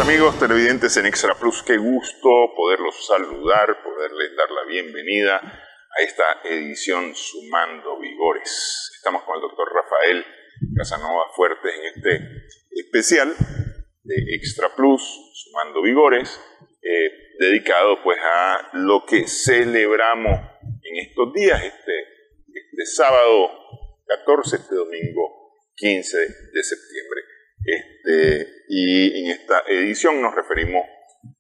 amigos televidentes en Extra Plus, qué gusto poderlos saludar, poderles dar la bienvenida a esta edición Sumando Vigores. Estamos con el doctor Rafael Casanova Fuertes en este especial de Extra Plus, Sumando Vigores, dedicado pues a lo que celebramos en estos días, este sábado 14, este domingo 15 de septiembre. Y en esta edición nos referimos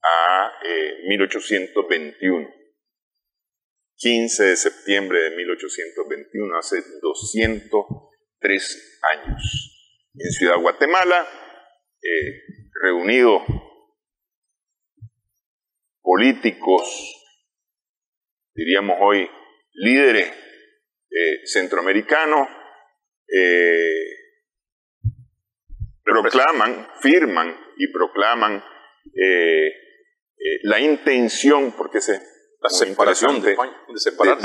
a 1821. 15 de septiembre de 1821, hace 203 años. En Ciudad Guatemala, reunidos políticos, diríamos hoy, líderes centroamericanos, firman y proclaman la intención, porque es la separación de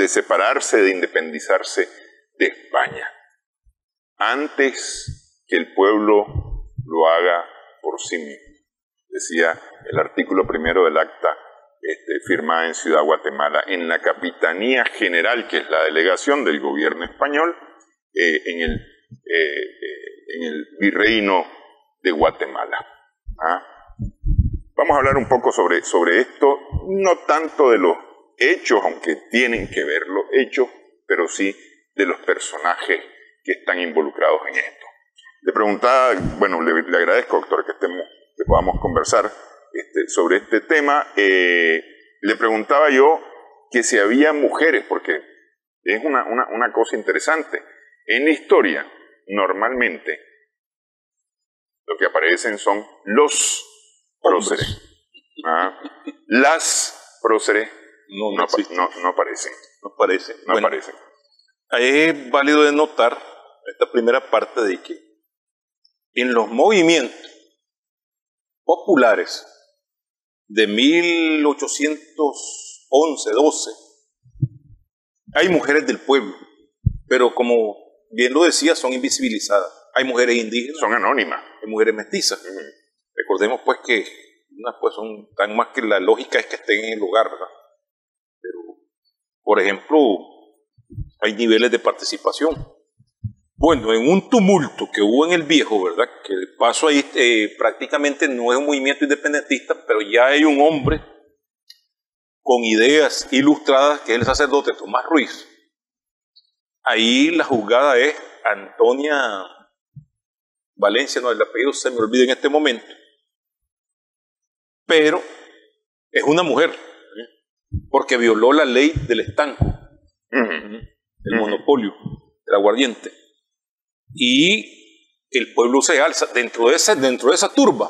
separarse, de independizarse de España, antes que el pueblo lo haga por sí mismo. Decía el artículo primero del acta firmada en Ciudad Guatemala, en la Capitanía General, que es la delegación del gobierno español, en el Virreino de Guatemala. Vamos a hablar un poco sobre esto, no tanto de los hechos, aunque tienen que ver los hechos, pero sí de los personajes que están involucrados en esto. Le preguntaba, bueno, le agradezco, doctor, que podamos conversar sobre este tema. Le preguntaba yo que si había mujeres, porque es una cosa interesante. En la historia, normalmente, lo que aparecen son los próceres. Las próceres no aparecen. No aparecen. Es válido de notar esta primera parte de que en los movimientos populares de 1811-12 hay mujeres del pueblo, pero como bien lo decía, son invisibilizadas. Hay mujeres indígenas, son anónimas, hay mujeres mestizas. Recordemos pues que unas pues son tan más que la lógica es que estén en el lugar, ¿verdad? Pero, por ejemplo, hay niveles de participación. Bueno, en un tumulto que hubo en el Viejo, ¿verdad? Que el paso ahí prácticamente no es un movimiento independentista, pero ya hay un hombre con ideas ilustradas, que es el sacerdote Tomás Ruiz. Ahí la juzgada es Antonia Valencia, no, el apellido se me olvida en este momento, pero es una mujer, porque violó la ley del estanco, el monopolio del aguardiente, y el pueblo se alza dentro de esa turba,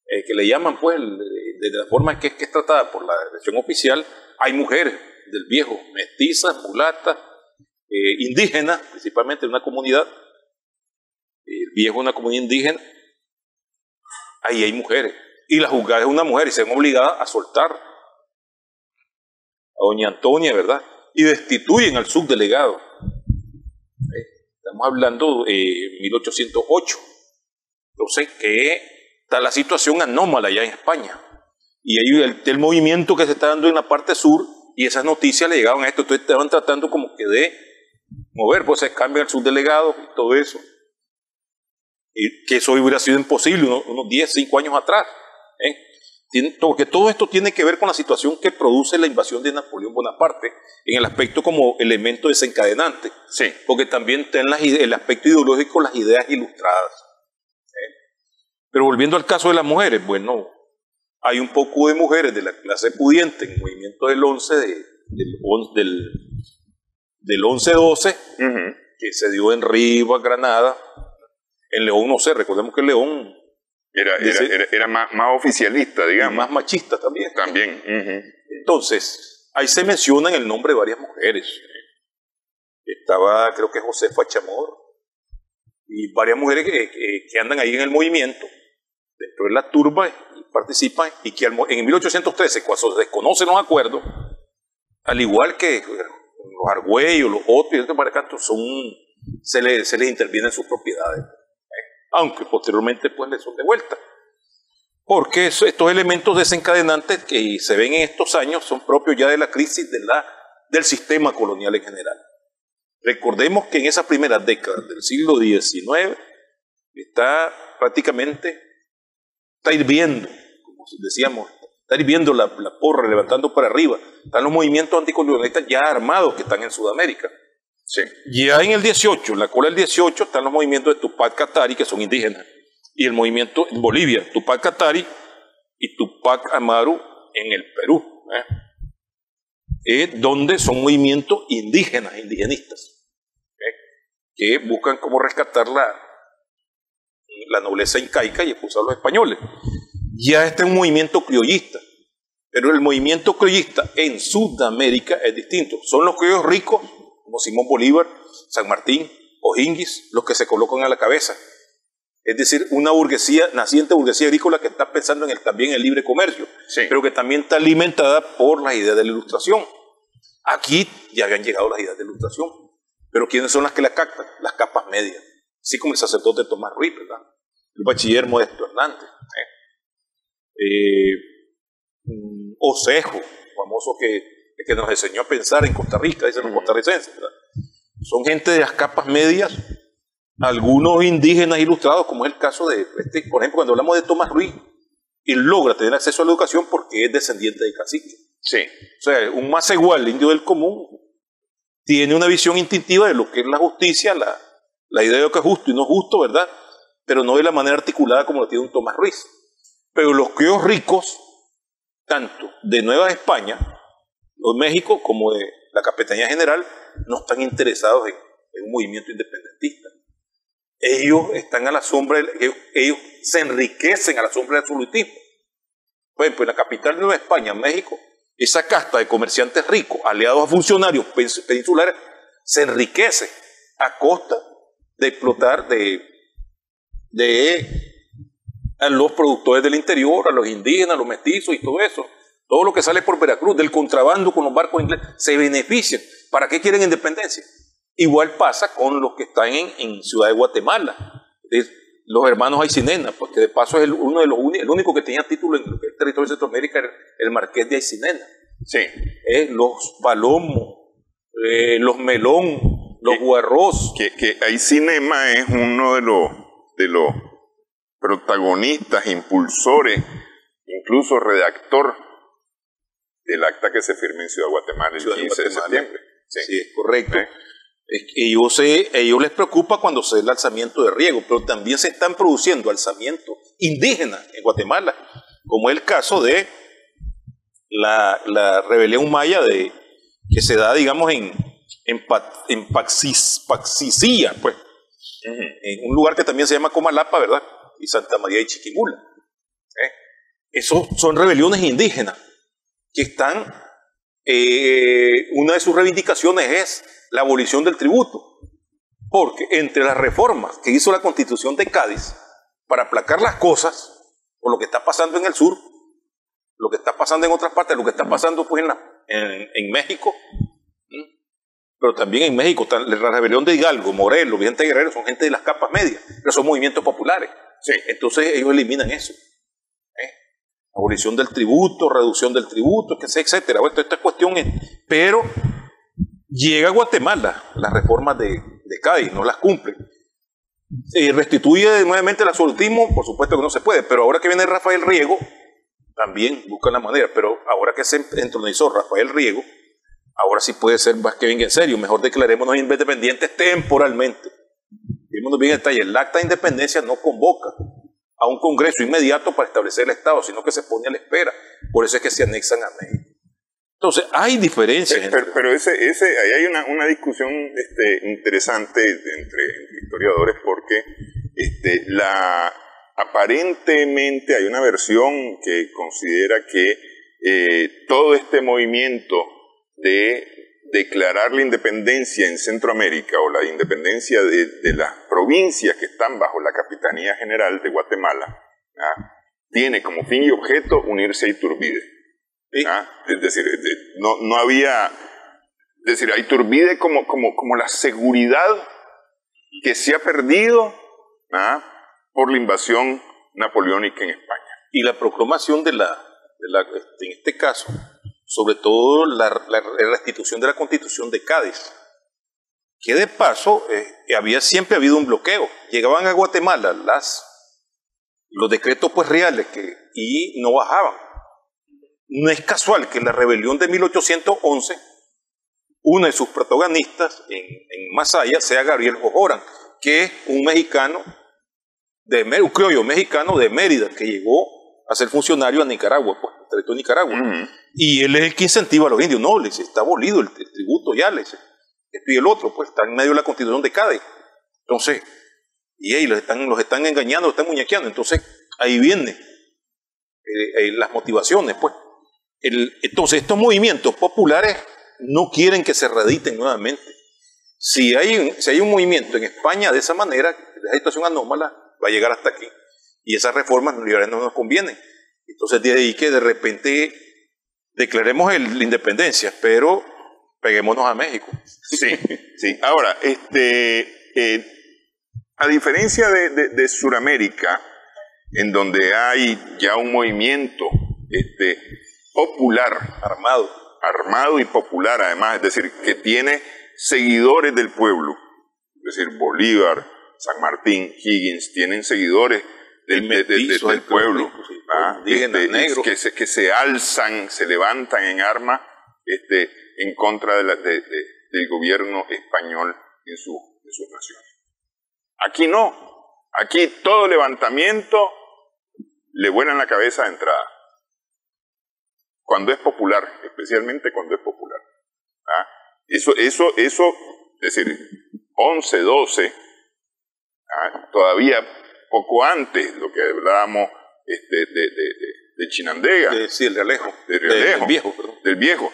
que le llaman pues, de la forma que es tratada por la versión oficial. Hay mujeres del Viejo, mestizas, mulatas, indígenas, principalmente de una comunidad, el Viejo es una comunidad indígena. Ahí hay mujeres, y la juzgada es una mujer, y se ven obligadas a soltar a doña Antonia, ¿verdad? Y destituyen al subdelegado. Estamos hablando de 1808. Entonces, que está la situación anómala ya en España, y hay el movimiento que se está dando en la parte sur, y esas noticias le llegaban a esto. Entonces estaban tratando como que de mover, pues se cambia el subdelegado y todo eso, y que eso hubiera sido imposible unos 10, 5 años atrás, porque todo esto tiene que ver con la situación que produce la invasión de Napoleón Bonaparte, en el aspecto como elemento desencadenante, sí, porque también está en el aspecto ideológico las ideas ilustradas. Pero volviendo al caso de las mujeres, bueno, hay un poco de mujeres de la clase pudiente en el movimiento del 11-12, que se dio en Rivas, Granada. En León no sé, recordemos que León era más oficialista, digamos. Más machista también. También. Entonces, ahí se mencionan el nombre de varias mujeres. Estaba, creo que Josefa Chamorro, y varias mujeres que andan ahí en el movimiento, dentro de la turba, y participan, y que en 1813, cuando se desconocen los acuerdos, al igual que los argüellos, los otros y estos maricantos, se les interviene en sus propiedades, aunque posteriormente pues les son devueltas. porque estos elementos desencadenantes que se ven en estos años son propios ya de la crisis del sistema colonial en general. Recordemos que en esas primeras décadas del siglo XIX está hirviendo, como decíamos, está hirviendo la porra, levantando para arriba. Están los movimientos anticolonialistas ya armados que están en Sudamérica. Sí. Ya en el 18, en la cola del 18, están los movimientos de Tupac Katari, que son indígenas, y el movimiento en Bolivia, Tupac Katari y Tupac Amaru en el Perú, donde son movimientos indígenas, indigenistas, que buscan cómo rescatar la nobleza incaica y expulsar a los españoles. Ya este es un movimiento criollista, pero el movimiento criollista en Sudamérica es distinto. Son los criollos ricos, como Simón Bolívar, San Martín, O'Higgins, los que se colocan a la cabeza. Es decir, una burguesía, naciente burguesía agrícola que está pensando también en el libre comercio, sí, pero que también está alimentada por las ideas de la Ilustración. Aquí ya habían llegado las ideas de la Ilustración, pero ¿quiénes son las que la captan? Las capas medias, así como el sacerdote Tomás Ruiz, ¿verdad? El bachiller Modesto Hernández, Osejo, famoso que nos enseñó a pensar en Costa Rica, dicen los costarricenses, ¿verdad? Son gente de las capas medias, algunos indígenas ilustrados, como es el caso de, por ejemplo, cuando hablamos de Tomás Ruiz, él logra tener acceso a la educación porque es descendiente de cacique. Sí. O sea, un Macegual, el indio del común, tiene una visión instintiva de lo que es la justicia, la idea de lo que es justo y no justo, ¿verdad? Pero no de la manera articulada como lo tiene un Tomás Ruiz. Pero los criollos ricos, tanto de Nueva España, de México, como de la Capitanía General, no están interesados en un movimiento independentista. Ellos están a la sombra, ellos se enriquecen a la sombra del absolutismo. Por ejemplo, en la capital de Nueva España, México, esa casta de comerciantes ricos, aliados a funcionarios peninsulares, se enriquece a costa de explotar a los productores del interior, a los indígenas, a los mestizos y todo eso. Todo lo que sale por Veracruz, del contrabando con los barcos ingleses, se benefician. ¿Para qué quieren independencia? Igual pasa con los que están en Ciudad de Guatemala, los hermanos Aycinena, porque de paso es el único que tenía título en el territorio de Centroamérica, era el marqués de Aycinena. Sí. Los Palomo, los Melón, los Guarros. Que Aycinena es uno de los protagonistas, impulsores, incluso redactor del acta que se firma en Ciudad de Guatemala el 15 de septiembre. Sí, es correcto. Ellos les preocupa cuando se da el alzamiento de riego, pero también se están produciendo alzamientos indígenas en Guatemala, como es el caso de la rebelión maya que se da, digamos, en Paxicilla, pues, en un lugar que también se llama Comalapa, ¿verdad? Y Santa María de Chiquimula. Esos son rebeliones indígenas que están, una de sus reivindicaciones es la abolición del tributo, porque entre las reformas que hizo la Constitución de Cádiz para aplacar las cosas, por lo que está pasando en el sur, lo que está pasando en otras partes, lo que está pasando pues en México, pero también en México, la rebelión de Hidalgo, Morelos, Vicente Guerrero, son gente de las capas medias, pero son movimientos populares. Sí. Entonces ellos eliminan eso. Abolición del tributo, reducción del tributo, etcétera. Bueno, esta cuestión pero llega a Guatemala, las reformas de Cádiz, no las cumplen. Restituye nuevamente el absolutismo, por supuesto que no se puede, pero ahora que viene Rafael Riego, también buscan la manera, pero ahora que se entronizó Rafael Riego, ahora sí puede ser más que venga en serio, mejor declarémonos independientes temporalmente. Vimos bien el detalle, el acta de independencia no convoca a un congreso inmediato para establecer el Estado, sino que se pone a la espera. Por eso es que se anexan a México. Entonces, hay diferencias. Pero ahí hay una discusión interesante entre historiadores, porque aparentemente hay una versión que considera que todo este movimiento de declarar la independencia en Centroamérica o la independencia de las provincias que están bajo la Capitanía General de Guatemala, tiene como fin y objeto unirse a Iturbide. Es decir, no había, es decir, a Iturbide como la seguridad que se ha perdido por la invasión napoleónica en España. y la proclamación en este caso, sobre todo la restitución de la Constitución de Cádiz, que de paso siempre habido un bloqueo. Llegaban a Guatemala los decretos pues reales y no bajaban. No es casual que en la rebelión de 1811 uno de sus protagonistas en Masaya sea Gabriel Jojorán, que es un mexicano, un criollo mexicano de Mérida, que llegó a ser funcionario a Nicaragua, pues, el territorio de Nicaragua. Y él es el que incentiva a los indios. No, les está abolido el tributo ya, esto y el otro, pues está en medio de la Constitución de Cádiz. Entonces, y ahí los están engañando, los están muñequeando. Entonces, ahí vienen las motivaciones, pues. Entonces, estos movimientos populares no quieren que se reediten nuevamente. Si hay un movimiento en España de esa manera, la situación anómala va a llegar hasta aquí. Y esas reformas liberales no nos convienen. Entonces, de ahí que de repente declaremos la independencia, pero peguémonos a México. Sí, sí. Ahora, a diferencia de Sudamérica, en donde hay ya un movimiento popular, armado y popular además, es decir, que tiene seguidores del pueblo, es decir, Bolívar, San Martín, Higgins, tienen seguidores del pueblo, negros, que se alzan, se levantan en armas en contra del gobierno español en sus naciones. Aquí no, aquí todo levantamiento le vuelan la cabeza de entrada. Cuando es popular, especialmente cuando es popular. Eso, es decir, 11, 12, todavía poco antes, lo que hablábamos de Chinandega. Sí, el Realejo. Del viejo.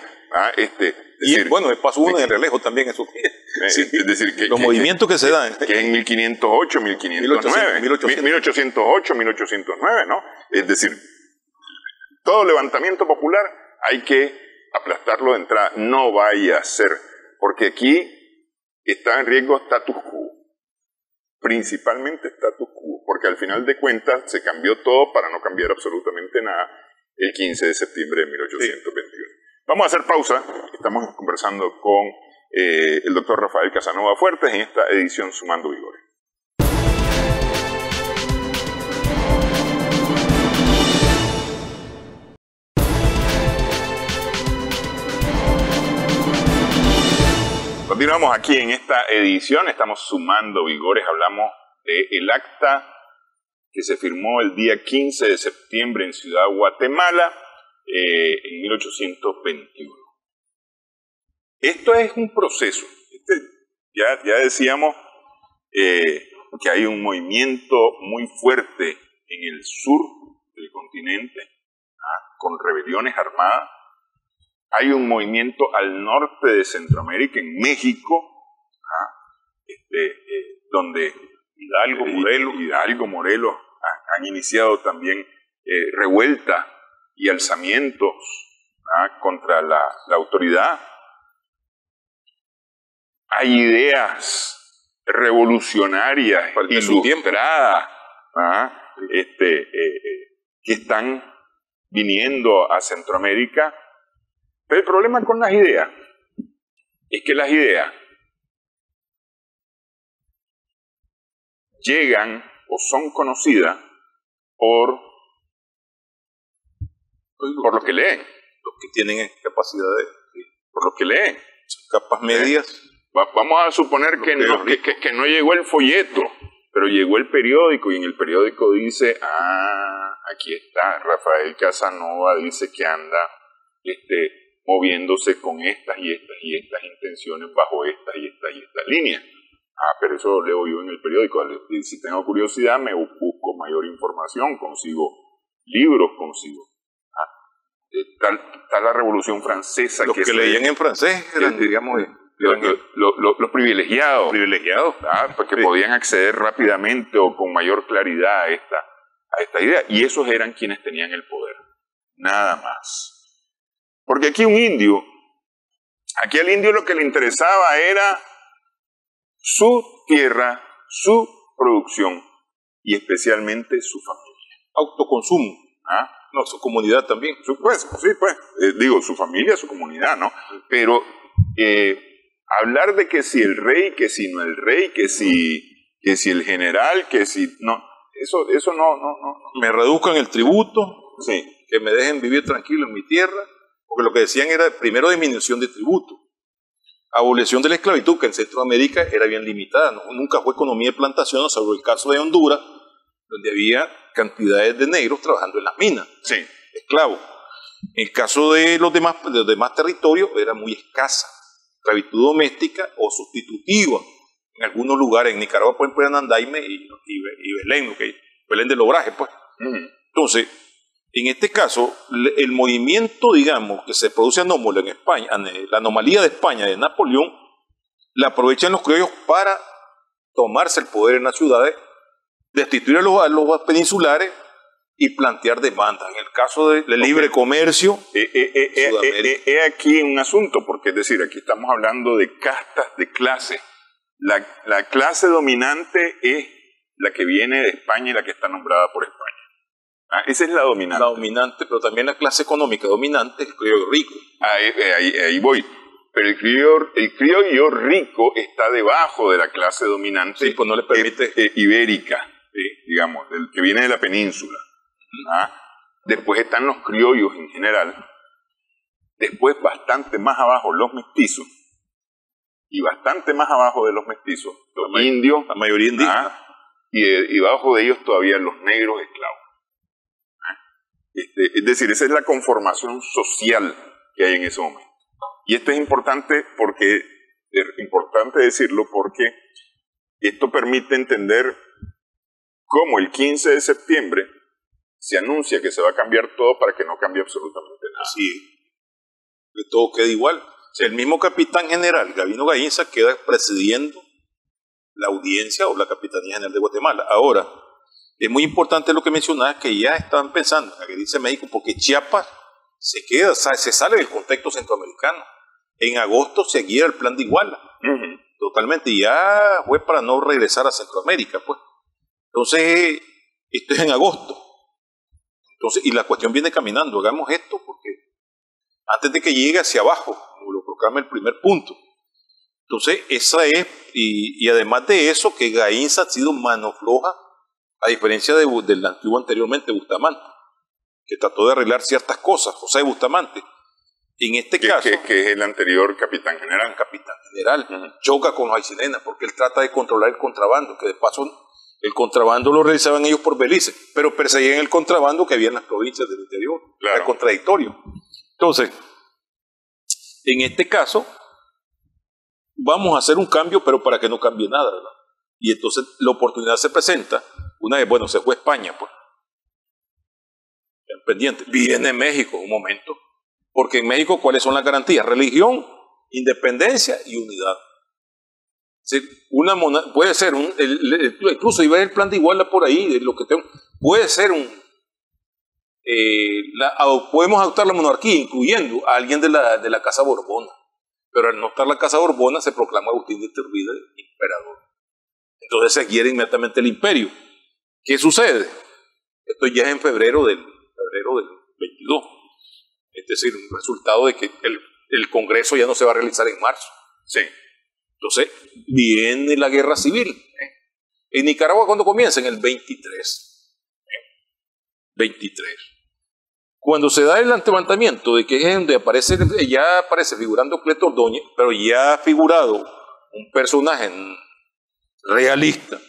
Y bueno, de paso uno en el Realejo también esos días. Sí. Es decir, los movimientos que se dan. Que en 1508, 1509, 1808, 1809, ¿no? Es decir, todo levantamiento popular hay que aplastarlo de entrada. No vaya a ser, porque aquí está en riesgo status quo. Principalmente status quo, porque al final de cuentas se cambió todo para no cambiar absolutamente nada el 15 de septiembre de 1821. Sí. Vamos a hacer pausa. Estamos conversando con el doctor Rafael Casanova Fuertes en esta edición Sumando Vigores. Continuamos aquí en esta edición, estamos sumando vigores, hablamos del acta que se firmó el día 15 de septiembre en Ciudad Guatemala en 1821. Esto es un proceso, ya decíamos que hay un movimiento muy fuerte en el sur del continente, con rebeliones armadas. Hay un movimiento al norte de Centroamérica, en México, donde Hidalgo, Morelos han iniciado también revueltas y alzamientos contra la autoridad. Hay ideas revolucionarias ilustradas que están viniendo a Centroamérica. Pero el problema con las ideas es que las ideas llegan o son conocidas por lo que leen. Los que tienen capacidad por lo que leen. Son capas medias. Vamos a suponer que no llegó el folleto, pero llegó el periódico, y en el periódico dice, aquí está, Rafael Casanova dice que anda moviéndose con estas y estas intenciones bajo estas y estas líneas. Pero eso lo leo yo en el periódico. Y si tengo curiosidad, me busco mayor información, consigo libros, Está la Revolución Francesa. Los que leían en francés eran, digamos, los privilegiados. Porque podían acceder rápidamente o con mayor claridad a esta idea. Y esos eran quienes tenían el poder. Nada más. Porque aquí al indio lo que le interesaba era su tierra, su producción y especialmente su familia. Autoconsumo. ¿Ah? No, su comunidad también. Pues, sí, pues. Digo, su familia, su comunidad, ¿no? Pero hablar de que si el rey, que si no el rey, que si el general, que si... No, eso no. Me reduzcan el tributo, Sí. que me dejen vivir tranquilo en mi tierra, porque lo que decían era, primero, disminución de tributo, abolición de la esclavitud, que en Centroamérica era bien limitada, ¿no? Nunca fue economía de plantación, salvo el caso de Honduras, donde había cantidades de negros trabajando en las minas, Sí. esclavos. En el caso de los demás territorios era muy escasa, esclavitud doméstica o sustitutiva. En algunos lugares, en Nicaragua, por ejemplo, eran Andaime y Belén, Belén del Obraje, pues. Entonces, en este caso, el movimiento, digamos, que se produce anómalo en España, la anomalía de España de Napoleón, la aprovechan los criollos para tomarse el poder en las ciudades, destituir a los peninsulares y plantear demandas. En el caso del libre comercio, He aquí un asunto, porque es decir, aquí estamos hablando de castas, de clases. La clase dominante es la que viene de España y la que está nombrada por España. Esa es la dominante. la dominante, pero también la clase económica dominante es el criollo rico. Ahí voy. Pero el criollo rico está debajo de la clase dominante. Sí, pues no le permite. Ibérica, digamos, del que viene de la península. Después están los criollos en general. Después, bastante más abajo, los mestizos. Y bastante más abajo de los mestizos, los indios. La mayoría indígena. Y debajo de ellos todavía los negros esclavos. Es decir, esa es la conformación social que hay en ese momento. Y esto es importante decirlo porque esto permite entender cómo el 15 de septiembre se anuncia que se va a cambiar todo para que no cambie absolutamente nada. Así que todo queda igual. O sea, el mismo capitán general, Gabino Gainza, queda presidiendo la audiencia o la Capitanía General de Guatemala. Ahora, es muy importante lo que mencionabas, que ya estaban pensando, que dice México, porque Chiapas se queda, se sale del contexto centroamericano. En agosto seguía el plan de Iguala, totalmente, y ya fue para no regresar a Centroamérica, pues. Entonces, esto es en agosto. Entonces, y la cuestión viene caminando, hagamos esto, porque antes de que llegue hacia abajo, como lo proclama el primer punto. Entonces, esa es, y además de eso, que Gainza ha sido mano floja, a diferencia del antiguo anteriormente, Bustamante, que trató de arreglar ciertas cosas, José de Bustamante. En este caso... Que es el anterior capitán general. Choca con los Aycinena, porque él trata de controlar el contrabando, que de paso el contrabando lo realizaban ellos por Belice, pero perseguían el contrabando que había en las provincias del interior. Claro. Era contradictorio. Entonces, en este caso, vamos a hacer un cambio, pero para que no cambie nada, ¿verdad? Y entonces la oportunidad se presenta, una vez, bueno, se fue a España, pues, pendiente, viene México un momento, porque en México, ¿cuáles son las garantías? Religión, independencia y unidad. Es decir, puede ser, incluso iba el plan de Iguala por ahí, de lo que tengo, puede ser podemos adoptar la monarquía, incluyendo a alguien de la Casa Borbona, pero al no estar la Casa Borbona se proclama Agustín de Iturbide emperador. Entonces se adquiere inmediatamente el imperio. ¿Qué sucede? Esto ya es en febrero del 22. Es decir, un resultado de que el Congreso ya no se va a realizar en marzo. Sí. Entonces viene la guerra civil. En Nicaragua, ¿cuándo comienza? En el 23. 23. Cuando se da el levantamiento de que es donde ya aparece figurando Cleto Ordóñez, pero ya ha figurado un personaje realista,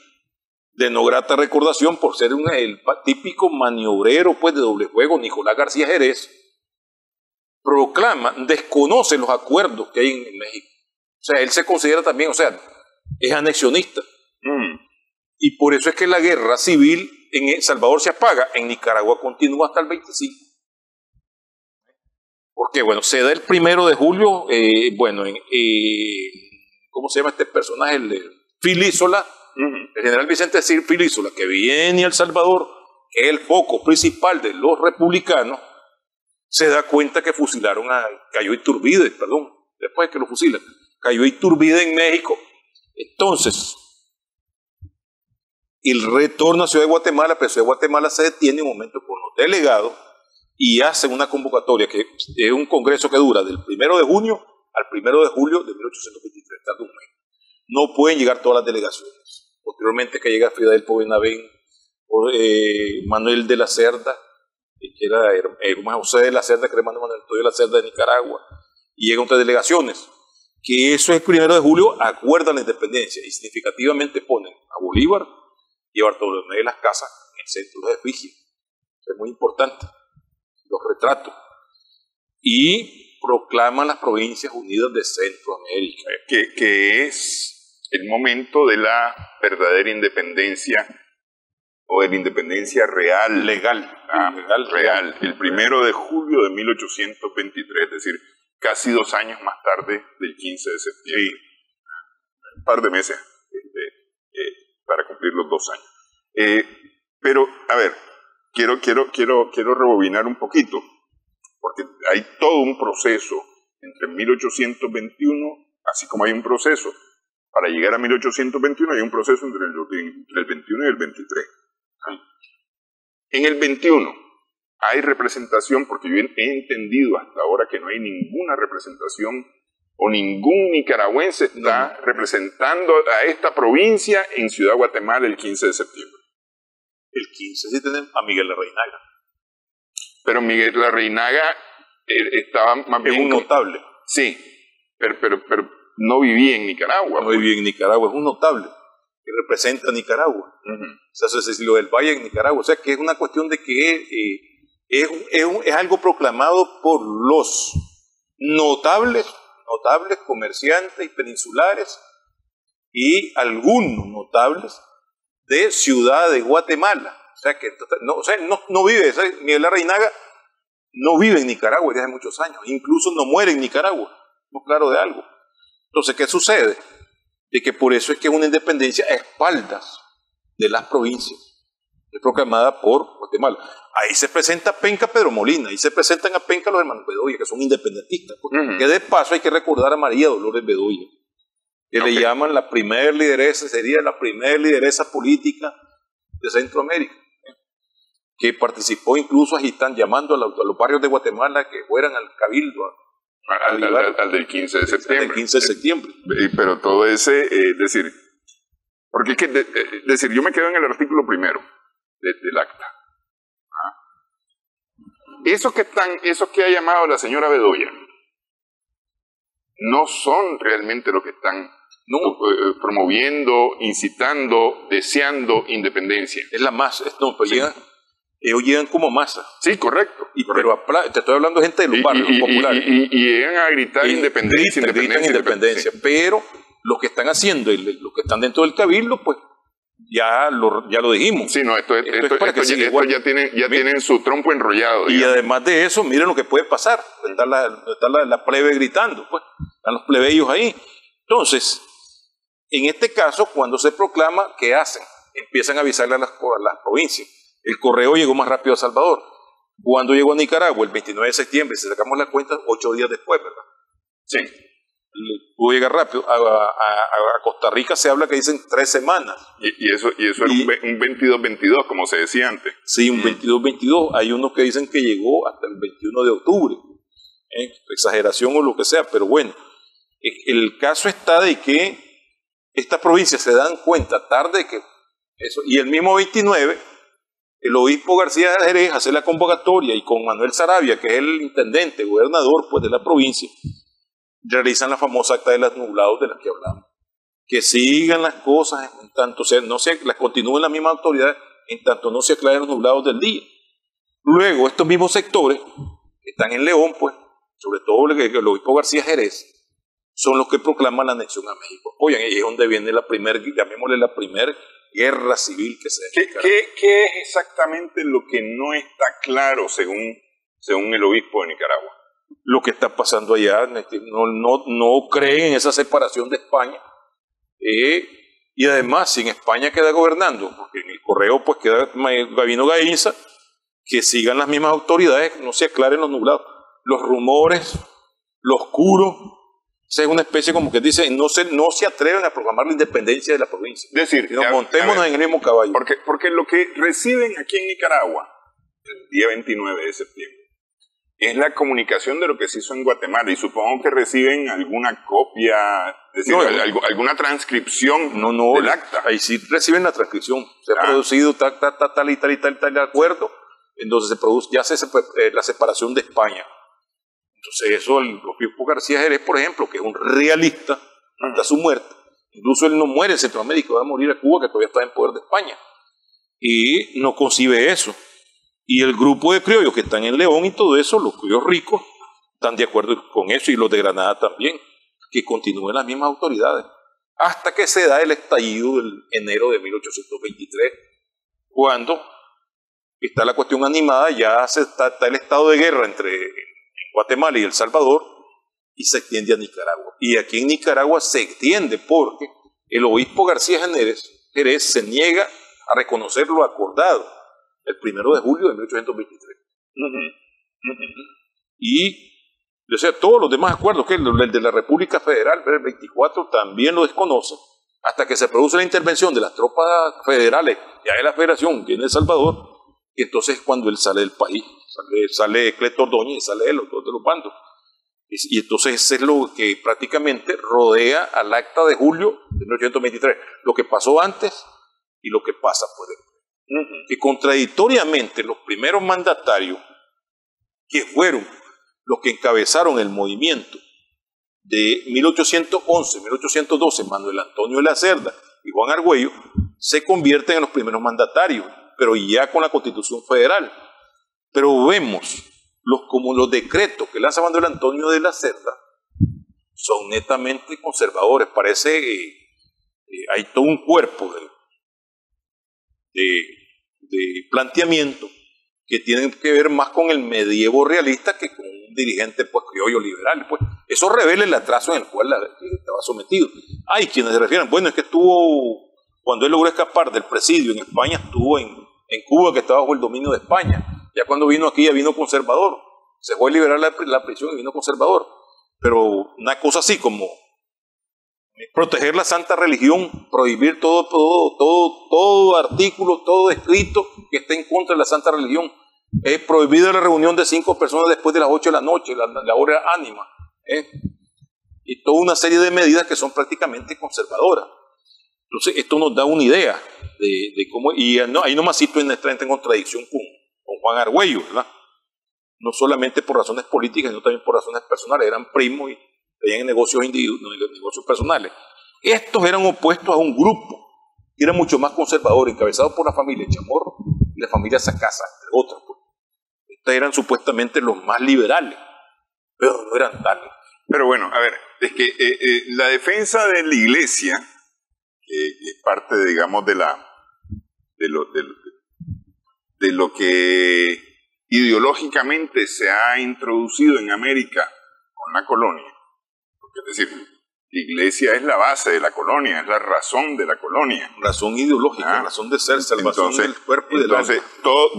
de no grata recordación por ser el típico maniobrero, pues, de doble juego, Nicolás García Jerez, desconoce los acuerdos que hay en México. O sea, él se considera también, es anexionista. Y por eso es que la guerra civil en El Salvador se apaga, en Nicaragua continúa hasta el 25. Porque, bueno, se da el 1 de julio, ¿cómo se llama este personaje? Filísola, el general Vicente Filísola, que viene a El Salvador, que es el foco principal de los republicanos, se da cuenta que cayó Iturbide, después de que lo fusilan, cayó Iturbide en México. Entonces, el retorno a Ciudad de Guatemala, pero Ciudad de Guatemala se detiene un momento por delegados y hacen una convocatoria que es un congreso que dura del 1 de junio al 1 de julio de 1823, tarda un mes. No pueden llegar todas las delegaciones. Posteriormente que llega Filadelfo Benavén, Manuel de la Cerda, que era hermano José de la Cerda, que era hermano Manuel de la Cerda de Nicaragua, y llegan otras delegaciones, que eso es el 1 de julio, acuerdan la independencia y significativamente ponen a Bolívar y a Bartolomé de las Casas en el centro de los efigies. Es muy importante, los retratos, y proclaman las Provincias Unidas de Centroamérica. Que es el momento de la verdadera independencia, o de la independencia real. Legal. Real. El 1 de julio de 1823, es decir, casi 2 años más tarde del 15 de septiembre. Un par de meses para cumplir los 2 años. Pero, a ver, quiero rebobinar un poquito, porque hay todo un proceso entre 1821, así como hay un proceso para llegar a 1821, hay un proceso entre el 21 y el 23. En el 21 hay representación, porque yo he entendido hasta ahora que no hay ninguna representación o ningún nicaragüense está representando a esta provincia en Ciudad Guatemala el 15 de septiembre. El 15 sí tenemos a Miguel Larreinaga. Pero Miguel Larreinaga estaba más bien... Es un notable. Sí, pero no vivía en Nicaragua. No vivía en Nicaragua, es un notable que representa a Nicaragua. O sea, Cecilio del Valle en Nicaragua. O sea, que es una cuestión de que es algo proclamado por los notables comerciantes y peninsulares y algunos notables de Ciudad de Guatemala. O sea, que no vive, ¿sabes? Miguel Larreinaga no vive en Nicaragua desde hace muchos años, incluso no muere en Nicaragua, no claro de algo. Entonces, ¿qué sucede? De que por eso es que una independencia a espaldas de las provincias es proclamada por Guatemala. Ahí se presenta Penca Pedro Molina, ahí se presentan a Penca los hermanos Bedoya, que son independentistas. Que de paso hay que recordar a María Dolores Bedoya, que le llaman la primer lideresa, sería la primer lideresa política de Centroamérica, que participó incluso agitando, llamando a los barrios de Guatemala que fueran al cabildo, al del 15 de septiembre. Del 15 de septiembre. Pero todo ese, decir, porque es que, decir, yo me quedo en el artículo primero del acta. Esos que ha llamado la señora Bedoya no son realmente los que están promoviendo, incitando, deseando independencia. Es la masa, pues sí. Ellos llegan como masa. Sí, correcto. Pero te estoy hablando de gente de los barrios populares. Y llegan a gritar independencia. Pero los que están haciendo, los que están dentro del cabildo, pues ya lo dijimos. Sí, no, esto ya tienen su trompo enrollado. Y además de eso, miren lo que puede pasar. Está la plebe gritando, pues. Están los plebeyos ahí. Entonces, en este caso, cuando se proclama, ¿qué hacen? Empiezan a avisarle a las provincias. El correo llegó más rápido a Salvador. Cuando llegó a Nicaragua, el 29 de septiembre, si sacamos la cuenta, 8 días después, ¿verdad? Sí. Pudo llegar rápido. A Costa Rica se habla que dicen 3 semanas. Y eso era un 22-22, como se decía antes. Sí, un 22-22. Hay unos que dicen que llegó hasta el 21 de octubre. Exageración o lo que sea, pero bueno. El caso está de que estas provincias se dan cuenta tarde que eso, y el mismo 29, el obispo García de Jerez hace la convocatoria y con Manuel Saravia, que es el intendente, gobernador pues, de la provincia, realizan la famosa acta de los nublados de la que hablamos. Que sigan las cosas en tanto las continúen la misma autoridad en tanto no se aclaren los nublados del día. Luego, estos mismos sectores que están en León, pues, sobre todo el obispo García Jerez, son los que proclaman la anexión a México. Oigan, y es donde viene llamémosle la primera guerra civil que se da. ¿Qué es exactamente lo que no está claro según el obispo de Nicaragua? Lo que está pasando allá, no creen en esa separación de España. Y además, si en España queda gobernando, porque en el correo pues queda Gabino Gainza, que sigan las mismas autoridades, no se aclaren los nublados. Los rumores, lo oscuro, es una especie como que dice, no se atreven a proclamar la independencia de la provincia. Es decir, montémonos en el mismo caballo. Porque lo que reciben aquí en Nicaragua el día 29 de septiembre, es la comunicación de lo que se hizo en Guatemala, y supongo que reciben alguna copia, es decir, alguna transcripción del acta. Ahí sí reciben la transcripción. Se ha producido tal de acuerdo, entonces se produce, ya se la separación de España. Entonces eso, el obispo García Jerez, por ejemplo, que es un realista hasta su muerte, incluso él no muere en Centroamérica, va a morir a Cuba, que todavía está en poder de España, y no concibe eso. Y el grupo de criollos que están en León y todo eso, los criollos ricos, están de acuerdo con eso, y los de Granada también, que continúen las mismas autoridades, hasta que se da el estallido del enero de 1823, cuando está la cuestión animada, ya está el estado de guerra entre Guatemala y El Salvador, y se extiende a Nicaragua. Y aquí en Nicaragua se extiende porque el obispo García Jerez se niega a reconocer lo acordado el 1 de julio de 1823. Y, o sea, todos los demás acuerdos, que el de la República Federal, el 24, también lo desconoce, hasta que se produce la intervención de las tropas federales, ya de la Federación, que en El Salvador, y entonces cuando él sale del país, sale Cleto Ordóñez, sale él, los dos de los bandos. Y entonces es lo que prácticamente rodea al acta de julio de 1823, lo que pasó antes y lo que pasa pues después. Que contradictoriamente los primeros mandatarios, que fueron los que encabezaron el movimiento de 1811-1812, Manuel Antonio de la Cerda y Juan Argüello, se convierten en los primeros mandatarios, pero ya con la Constitución Federal. Pero vemos como los decretos que lanza Manuel Antonio de la Cerda son netamente conservadores. Parece hay todo un cuerpo de planteamiento que tienen que ver más con el medievo realista que con un dirigente pues criollo liberal. Pues eso revela el atraso en el cual estaba sometido. Hay quienes se refieren, bueno, es que estuvo, cuando él logró escapar del presidio en España, estuvo en Cuba, que estaba bajo el dominio de España. Ya cuando vino aquí ya vino conservador, se fue a liberar la prisión y vino conservador. Pero una cosa así como proteger la santa religión, prohibir todo artículo, todo escrito que esté en contra de la santa religión. Es prohibida la reunión de 5 personas después de las 8 de la noche, la hora ánima. Y toda una serie de medidas que son prácticamente conservadoras. Entonces esto nos da una idea de cómo, y ahí nomás entra en contradicción con Juan Argüello, ¿verdad? No solamente por razones políticas, sino también por razones personales. Eran primos y tenían negocios personales. Estos eran opuestos a un grupo que era mucho más conservador, encabezado por la familia Chamorro y la familia Sacasa, entre otras. Pues. Estos eran supuestamente los más liberales, pero no eran tales. Pero bueno, a ver, es que la defensa de la Iglesia, que es parte, digamos, de lo que ideológicamente se ha introducido en América con la colonia, porque es decir, la Iglesia es la base de la colonia, es la razón de la colonia. Razón ideológica, razón de ser, salvación del cuerpo y del alma. Entonces,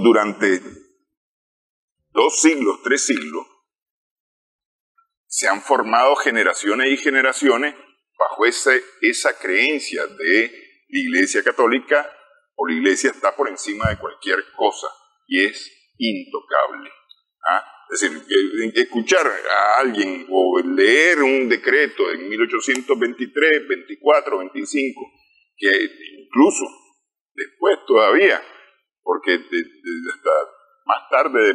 durante 2 siglos, 3 siglos, se han formado generaciones y generaciones bajo esa creencia de la Iglesia católica, o la Iglesia está por encima de cualquier cosa y es intocable. Es decir, escuchar a alguien o leer un decreto en 1823, 24, 25, que incluso después todavía, porque hasta más tarde,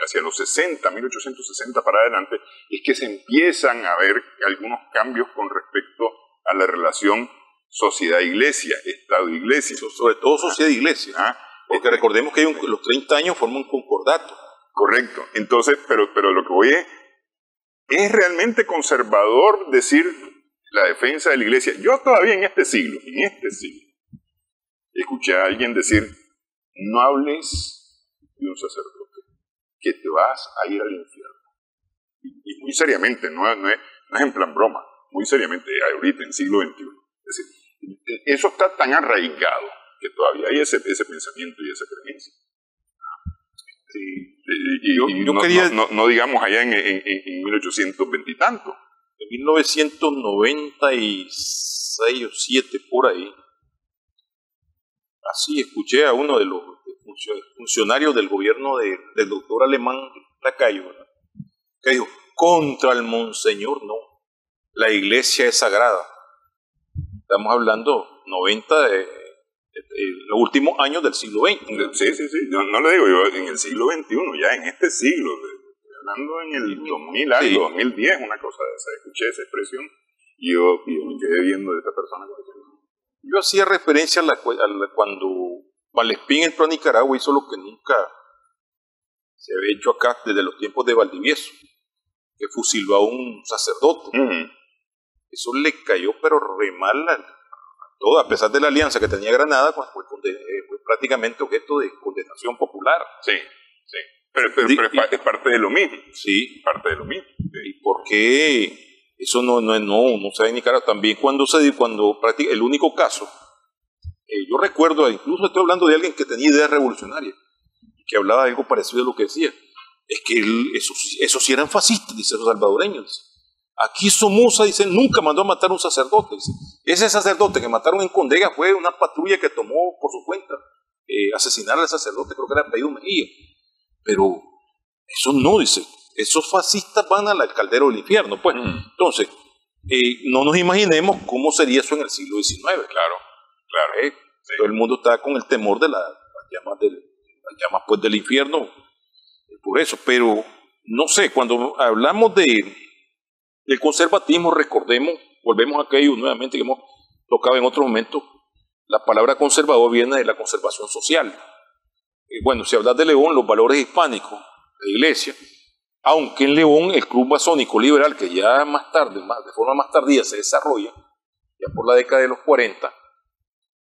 hacia los 60, 1860 para adelante, es que se empiezan a ver algunos cambios con respecto a la relación sociedad-iglesia, Estado-iglesia. Sobre todo sociedad-iglesia. Porque recordemos que los 30 años forman un concordato. Correcto. Entonces, pero lo que voy es realmente conservador decir la defensa de la iglesia. Yo todavía en este siglo, escuché a alguien decir, no hables de un sacerdote, que te vas a ir al infierno. Y muy seriamente, no es en plan broma, muy seriamente, ahorita en siglo XXI. Es decir, eso está tan arraigado que todavía hay ese pensamiento y esa creencia. No digamos allá en 1820 y tanto. En 1996 o 7 por ahí, así escuché a uno de los funcionario del gobierno del doctor Alemán Lacayo, ¿verdad?, que dijo, contra el monseñor no, la iglesia es sagrada. Estamos hablando 90 de los últimos años del siglo XX. Sí. No le digo yo, en el siglo XXI, ya en este siglo, hablando en el 2000 algo, 2010, una cosa de esa. Escuché esa expresión y yo me quedé viendo de esta persona. Yo hacía referencia a cuando Malespín entró a Nicaragua, hizo lo que nunca se había hecho acá desde los tiempos de Valdivieso, que fusiló a un sacerdote. Eso le cayó pero re mal a todo, a pesar de la alianza que tenía Granada, pues fue prácticamente objeto de condenación popular. Sí. Pero es parte de lo mismo. Sí. Parte de lo mismo. Sí. ¿Y por qué eso no se ve en Nicaragua? También cuando el único caso, yo recuerdo, incluso estoy hablando de alguien que tenía ideas revolucionarias, que hablaba de algo parecido a lo que decía, es que esos sí eran fascistas, dice los salvadoreños. Aquí Somoza, dice, nunca mandó a matar a un sacerdote. Dice, ese sacerdote que mataron en Condega fue una patrulla que tomó por su cuenta asesinar al sacerdote, creo que era apellido Mejía. Pero eso no, dice, esos fascistas van al caldero del infierno. Pues, entonces, no nos imaginemos cómo sería eso en el siglo XIX. Claro. Sí. Todo el mundo está con el temor de las llamas pues, del infierno, por eso. Pero, no sé, cuando hablamos del conservatismo, recordemos, volvemos a aquello nuevamente que hemos tocado en otros momentos, la palabra conservador viene de la conservación social. Bueno, si hablas de León, los valores hispánicos de la iglesia, aunque en León el club masónico liberal, que ya más tarde, de forma más tardía se desarrolla, ya por la década de los 40,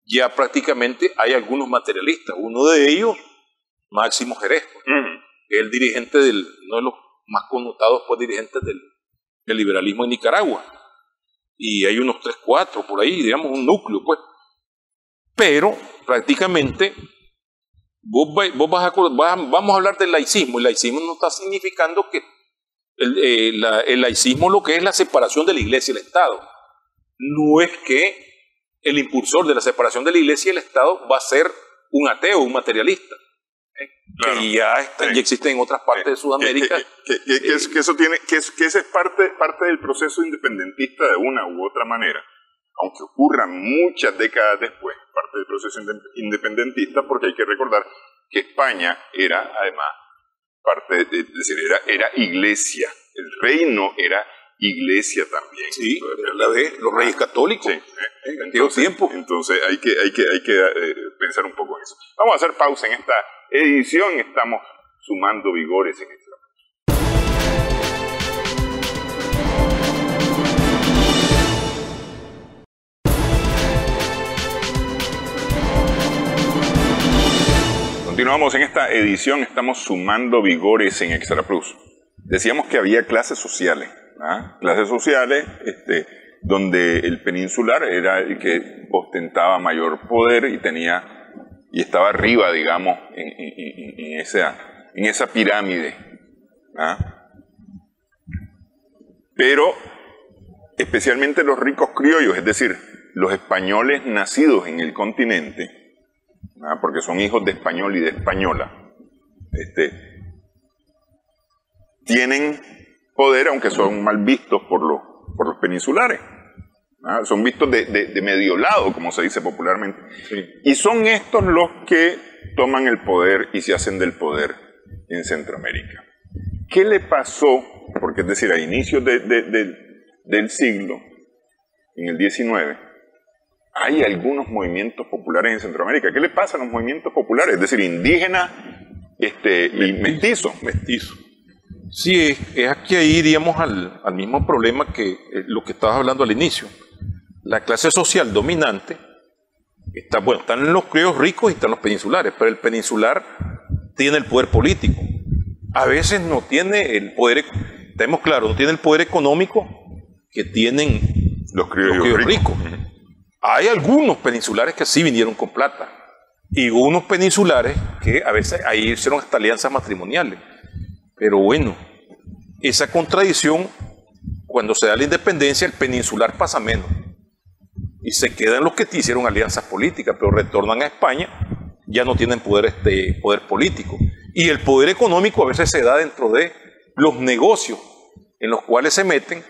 ya prácticamente hay algunos materialistas. Uno de ellos, Máximo Jerez, que es el dirigente uno de los más connotados dirigentes del liberalismo en Nicaragua. Y hay unos 3, 4 por ahí, digamos, un núcleo, pues. Pero prácticamente vamos a hablar del laicismo. El laicismo no está significando que el laicismo lo que es la separación de la iglesia y el Estado. No es que el impulsor de la separación de la iglesia y el Estado va a ser un ateo, un materialista. Claro. Que ya existe en otras partes de Sudamérica. Que esa es parte del proceso independentista de una u otra manera, aunque ocurra muchas décadas después, parte del proceso independentista, porque hay que recordar que España era además era iglesia, el reino era iglesia también. Sí, los reyes católicos. Sí, entonces hay que pensar un poco en eso. Vamos a hacer pausa en esta edición, estamos sumando vigores en esta. Continuamos en esta edición, estamos sumando vigores en Extra Plus. Decíamos que había clases sociales, clases sociales donde el peninsular era el que ostentaba mayor poder y estaba arriba, digamos, en esa pirámide. Pero especialmente los ricos criollos, es decir, los españoles nacidos en el continente, porque son hijos de español y de española, tienen poder, aunque son mal vistos por los peninsulares. Son vistos de medio lado, como se dice popularmente. Sí. Y son estos los que toman el poder y se hacen del poder en Centroamérica. ¿Qué le pasó? Porque es decir, a inicios del siglo, en el XIX, hay algunos movimientos populares en Centroamérica. ¿Qué le pasa a los movimientos populares? Es decir, indígenas y mestizos. Sí, es aquí ahí iríamos al mismo problema que lo que estabas hablando al inicio. La clase social dominante están los criollos ricos y están los peninsulares, pero el peninsular tiene el poder político. A veces no tiene el poder, tenemos claro, no tiene el poder económico que tienen los criollos ricos. Hay algunos peninsulares que sí vinieron con plata y unos peninsulares que a veces ahí hicieron hasta alianzas matrimoniales. Pero bueno, esa contradicción, cuando se da la independencia, el peninsular pasa menos. Y se quedan los que hicieron alianzas políticas, pero retornan a España ya no tienen poder político. Y el poder económico a veces se da dentro de los negocios en los cuales se meten.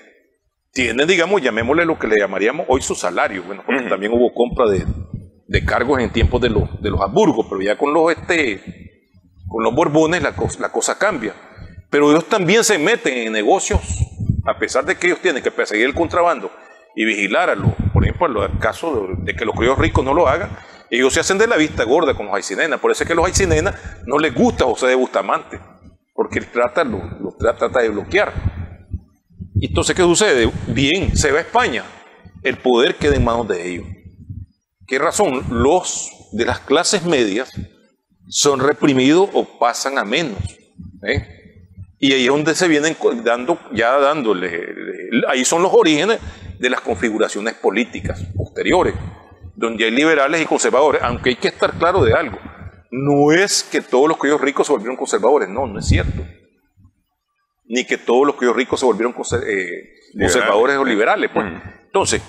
Tienen, digamos, llamémosle lo que le llamaríamos hoy su salario. Bueno, porque también hubo compra de cargos en tiempos de los Habsburgo, pero ya con los Borbones la cosa cambia. Pero ellos también se meten en negocios, a pesar de que ellos tienen que perseguir el contrabando y vigilar por ejemplo, al caso de que los criollos ricos no lo hagan, ellos se hacen de la vista gorda con los Aycinena. Por eso es que a los Aycinena no les gusta José de Bustamante, porque él trata de bloquear. Entonces, ¿qué sucede? Bien, se va a España, el poder queda en manos de ellos. ¿Qué razón? Los de las clases medias son reprimidos o pasan a menos. Y ahí es donde se vienen ahí son los orígenes de las configuraciones políticas posteriores, donde hay liberales y conservadores, aunque hay que estar claro de algo. No es que todos los criollos ricos se volvieron conservadores, no es cierto. Ni que todos los criollos ricos se volvieron conservadores o liberales. Pues. Entonces,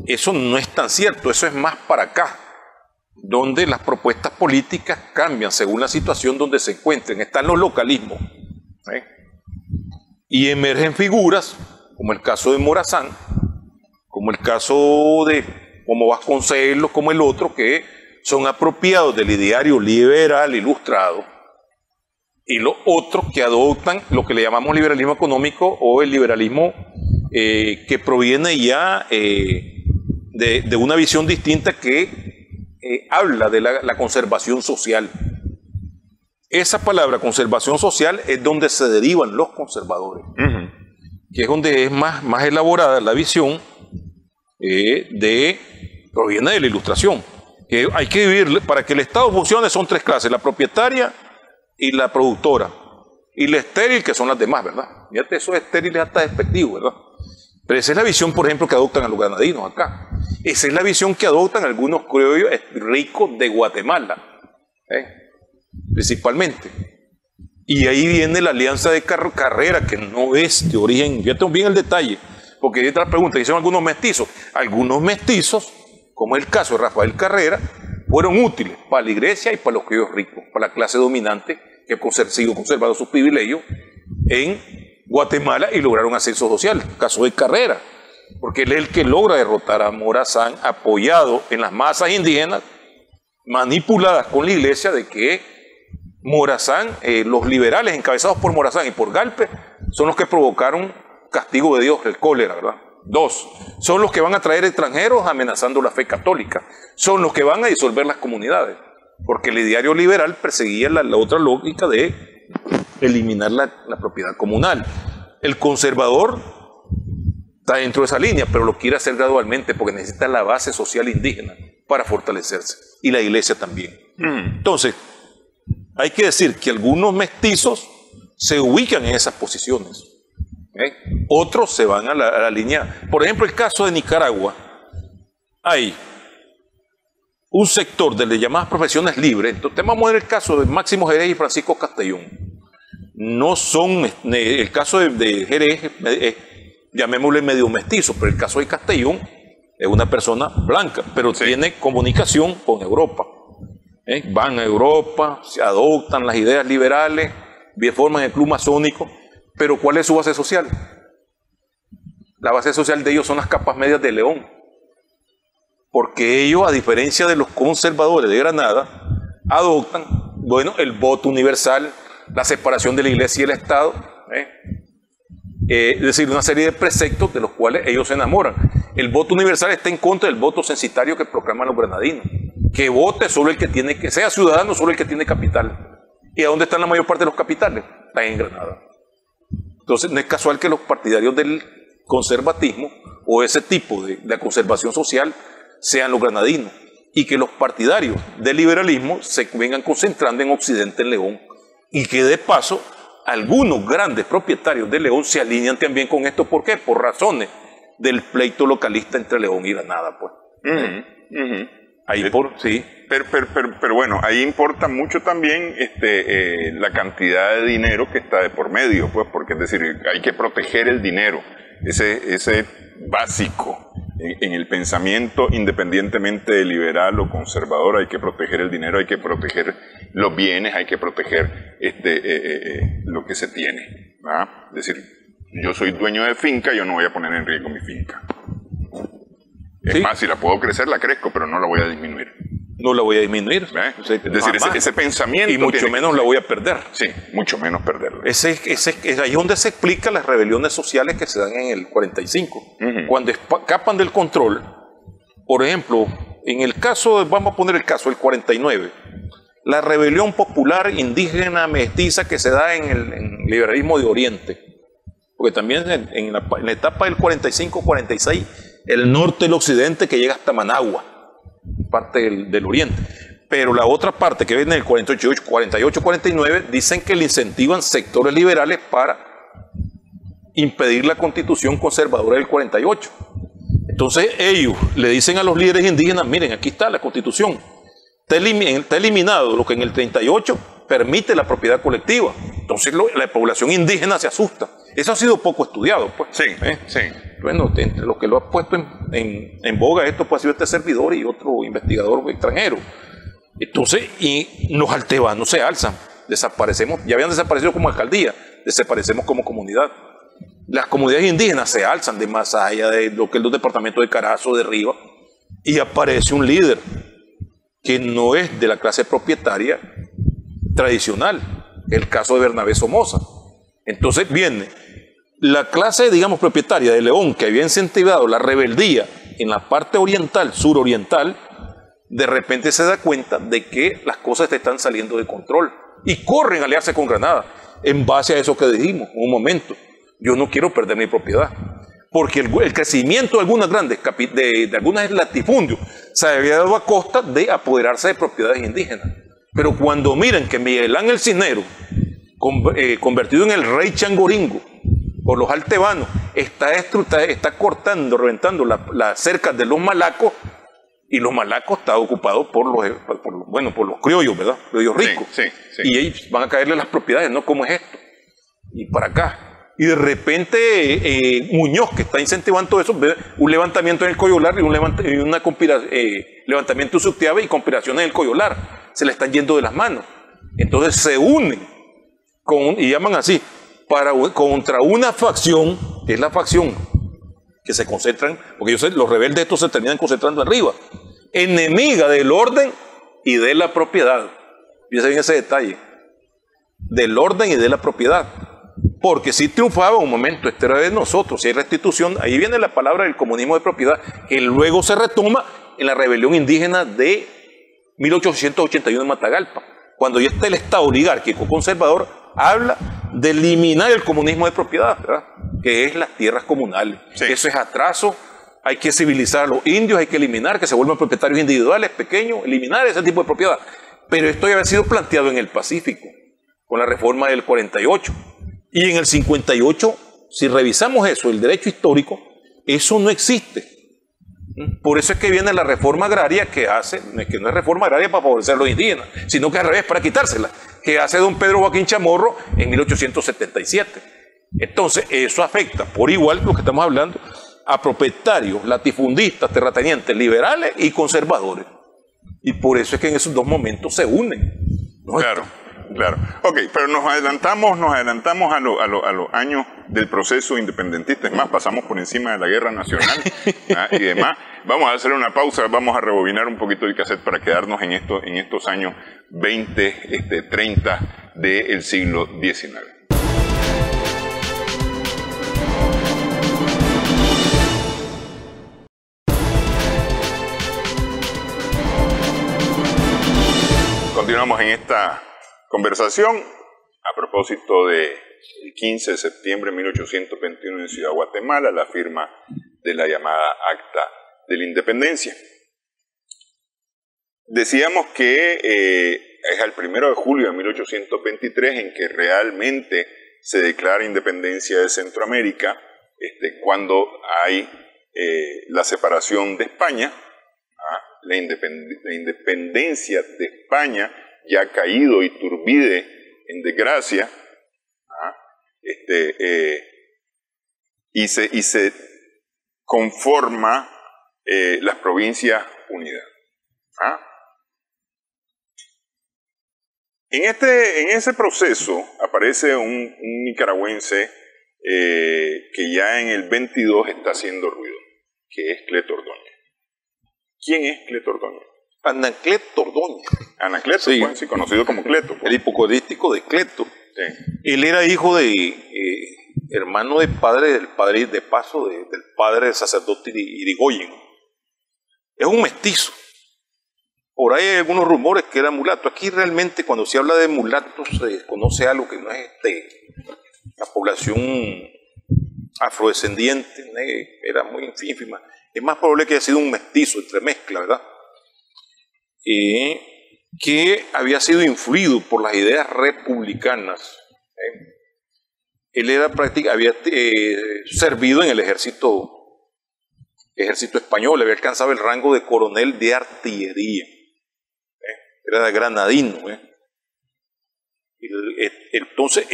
eso no es tan cierto, eso es más para acá, donde las propuestas políticas cambian según la situación donde se encuentren. Están los localismos. Y emergen figuras, como el caso de Morazán, como el caso de como Vasconcelos, como el otro, que son apropiados del ideario liberal ilustrado, y los otros que adoptan lo que le llamamos liberalismo económico o el liberalismo que proviene ya de una visión distinta que habla de la conservación social. Esa palabra proconservación social es donde se derivan los conservadores, que es donde es más elaborada la visión proviene de la Ilustración. Que hay que dividir, para que el Estado funcione son tres clases: la propietaria y la productora, y la estéril, que son las demás, ¿verdad? Fíjate, eso es estéril, es hasta despectivo, ¿verdad? Pero esa es la visión, por ejemplo, que adoptan a los granadinos acá. Esa es la visión que adoptan algunos criollos ricos de Guatemala, principalmente. Y ahí viene la alianza de Carrera, que no es de origen, fíjate bien el detalle, porque hay otra pregunta, dicen algunos mestizos. Algunos mestizos, como el caso de Rafael Carrera, fueron útiles para la iglesia y para los criollos ricos, para la clase dominante que siguió conservando sus privilegios en Guatemala y lograron ascenso social. El caso de Carrera, porque él es el que logra derrotar a Morazán, apoyado en las masas indígenas manipuladas con la iglesia, de que Morazán, los liberales encabezados por Morazán y por Galpe, son los que provocaron castigo de Dios, el cólera, ¿verdad? 2, son los que van a traer extranjeros amenazando la fe católica, son los que van a disolver las comunidades, porque el ideario liberal perseguía la otra lógica de eliminar la propiedad comunal. El conservador está dentro de esa línea, pero lo quiere hacer gradualmente porque necesita la base social indígena para fortalecerse, y la iglesia también. Entonces, hay que decir que algunos mestizos se ubican en esas posiciones. Otros se van a la línea. Por ejemplo, el caso de Nicaragua, hay un sector de las llamadas profesiones libres. Entonces, vamos a ver el caso de Máximo Jerez y Francisco Castellón. No son, el caso de Jerez, llamémosle medio mestizo, pero el caso de Castellón es una persona blanca, pero tiene comunicación con Europa. Van a Europa, se adoptan las ideas liberales, forman el club masónico. Pero ¿cuál es su base social? La base social de ellos son las capas medias de León. Porque ellos, a diferencia de los conservadores de Granada, adoptan, bueno, el voto universal, la separación de la iglesia y el Estado, es decir, una serie de preceptos de los cuales ellos se enamoran. El voto universal está en contra del voto censitario que proclaman los granadinos, que vote solo el que tiene, que sea ciudadano solo el que tiene capital. ¿Y a dónde están la mayor parte de los capitales? Están en Granada. Entonces, no es casual que los partidarios del conservatismo o ese tipo de la conservación social sean los granadinos, y que los partidarios del liberalismo se vengan concentrando en Occidente, en León, y que de paso algunos grandes propietarios de León se alinean también con esto. ¿Por qué? Por razones del pleito localista entre León y Granada, pues. Ahí sí. Pero bueno, ahí importa mucho también la cantidad de dinero que está de por medio, pues, porque es decir, hay que proteger el dinero, ese básico, En el pensamiento, independientemente de liberal o conservador, hay que proteger el dinero, hay que proteger los bienes, hay que proteger lo que se tiene, ¿verdad? Es decir, yo soy dueño de finca, yo no voy a poner en riesgo mi finca. Es más, si la puedo crecer, la crezco, pero no la voy a disminuir. No la voy a disminuir. Es decir, ese pensamiento... Y mucho menos la voy a perder. Sí, mucho menos perderla. Es ahí donde se explican las rebeliones sociales que se dan en el 45. Cuando escapan del control, por ejemplo, en el caso, vamos a poner el caso del 49, la rebelión popular indígena mestiza que se da en el liberalismo de Oriente. Porque también en la etapa del 45-46, el norte y el occidente que llega hasta Managua, parte del oriente. Pero la otra parte que viene del 48-49 dicen que le incentivan sectores liberales para impedir la constitución conservadora del 48. Entonces ellos le dicen a los líderes indígenas, miren, aquí está la constitución, está eliminado lo que en el 38 permite la propiedad colectiva. Entonces la población indígena se asusta. Eso ha sido poco estudiado, pues. Sí, sí. Bueno, entre los que lo ha puesto en boga esto, pues ha sido este servidor y otro investigador extranjero. Entonces, y los altebanos se alzan, desaparecemos, ya habían desaparecido como alcaldía, desaparecemos como comunidad. Las comunidades indígenas se alzan de más allá de lo que es los departamentos de Carazo, de Riva, y aparece un líder que no es de la clase propietaria tradicional, el caso de Bernabé Somoza. Entonces viene la clase, digamos, propietaria de León, que había incentivado la rebeldía en la parte oriental, suroriental, de repente se da cuenta de que las cosas te están saliendo de control y corren a aliarse con Granada en base a eso que dijimos en un momento. Yo no quiero perder mi propiedad, porque el crecimiento de algunas grandes, de algunas latifundios, se había dado a costa de apoderarse de propiedades indígenas. Pero cuando miran que Miguel Ángel Cisneros, convertido en el rey changoringo por los altebanos, está cortando, reventando las cercas de los malacos, y los malacos están ocupados por los criollos, ¿verdad? Criollos ricos. Sí. Y ellos van a caerle las propiedades, ¿no? ¿Cómo es esto? Y para acá. Y de repente Muñoz, que está incentivando eso, ve un levantamiento en el Coyolar y un levantamiento en Sutiaba y conspiración en el Coyolar. Se le están yendo de las manos. Entonces se unen y llaman así, contra una facción, que es la facción que se concentran, porque los rebeldes estos se terminan concentrando arriba, enemiga del orden y de la propiedad. Fíjense bien ese detalle, del orden y de la propiedad. Porque si triunfaba un momento, este era de nosotros, si hay restitución, ahí viene la palabra del comunismo de propiedad, que luego se retoma en la rebelión indígena de 1881 en Matagalpa, cuando ya está el Estado oligárquico conservador, habla de eliminar el comunismo de propiedad, ¿verdad? Que es las tierras comunales. Sí. Eso es atraso, hay que civilizar a los indios, hay que eliminar, que se vuelvan propietarios individuales, pequeños, eliminar ese tipo de propiedad. Pero esto ya había sido planteado en el Pacífico, con la reforma del 48. Y en el 58, si revisamos eso, el derecho histórico, eso no existe. Por eso es que viene la reforma agraria que no es reforma agraria para favorecer a los indígenas, sino que al revés, para quitársela, que hace don Pedro Joaquín Chamorro en 1877. Entonces, eso afecta por igual lo que estamos hablando a propietarios, latifundistas, terratenientes, liberales y conservadores. Y por eso es que en esos dos momentos se unen. ¿No? Claro. Claro. Ok, pero nos adelantamos a los años del proceso independentista. Es más, pasamos por encima de la guerra nacional y demás. Vamos a hacer una pausa, vamos a rebobinar un poquito el cassette para quedarnos en estos años 20, 30 del siglo XIX. Continuamos en esta conversación a propósito del 15 de septiembre de 1821 en Ciudad Guatemala, la firma de la llamada Acta de la Independencia. Decíamos que es el 1 de julio de 1823 en que realmente se declara independencia de Centroamérica, cuando hay la separación de España, la independencia de España ya ha caído Iturbide en desgracia, y se conforma las Provincias Unidas. ¿Ah? En ese proceso aparece un nicaragüense que ya en el 22 está haciendo ruido, que es Cleto Ordóñez. ¿Quién es Cleto Ordóñez? Anacleto Ordóñez. Anacleto, Sí. pues, sí, conocido como Cleto. Pues. El hipocorístico de Cleto. Sí. Él era hijo de hermano del padre del padre del sacerdote Irigoyen. Es un mestizo. Por ahí hay algunos rumores que era mulato. Aquí realmente cuando se habla de mulatos se desconoce algo que no es la población afrodescendiente, era muy ínfima. Es más probable que haya sido un mestizo, entremezcla, ¿verdad? Que había sido influido por las ideas republicanas. Él había servido en el ejército español, había alcanzado el rango de coronel de artillería. Era granadino. Entonces,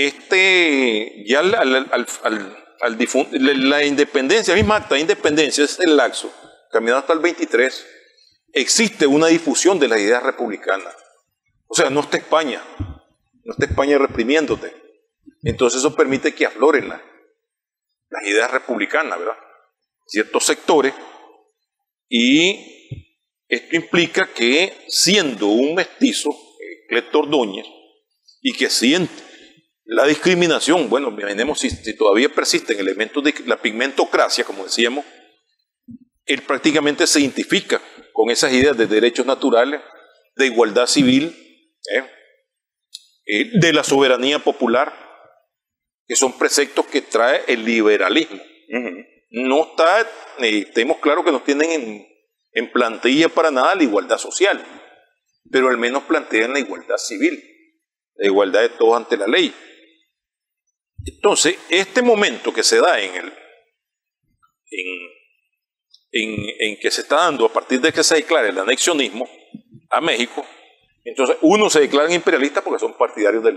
ya la independencia, misma acta de independencia, es el laxo, caminando hasta el 23, existe una difusión de las ideas republicanas. O sea, no está España reprimiéndote. Entonces eso permite que afloren las ideas republicanas, ¿verdad? Ciertos sectores, y esto implica que siendo un mestizo, Cleto Ordóñez, y que siente la discriminación, bueno, imaginemos si todavía persisten elementos de la pigmentocracia, como decíamos, él prácticamente se identifica con esas ideas de derechos naturales, de igualdad civil, de la soberanía popular, que son preceptos que trae el liberalismo. No está, tenemos claro que no tienen en plantilla para nada la igualdad social, pero al menos plantean la igualdad civil, la igualdad de todos ante la ley. Entonces, este momento que se da en que se está dando a partir de que se declara el anexionismo a México, entonces uno se declaran imperialistas porque son partidarios de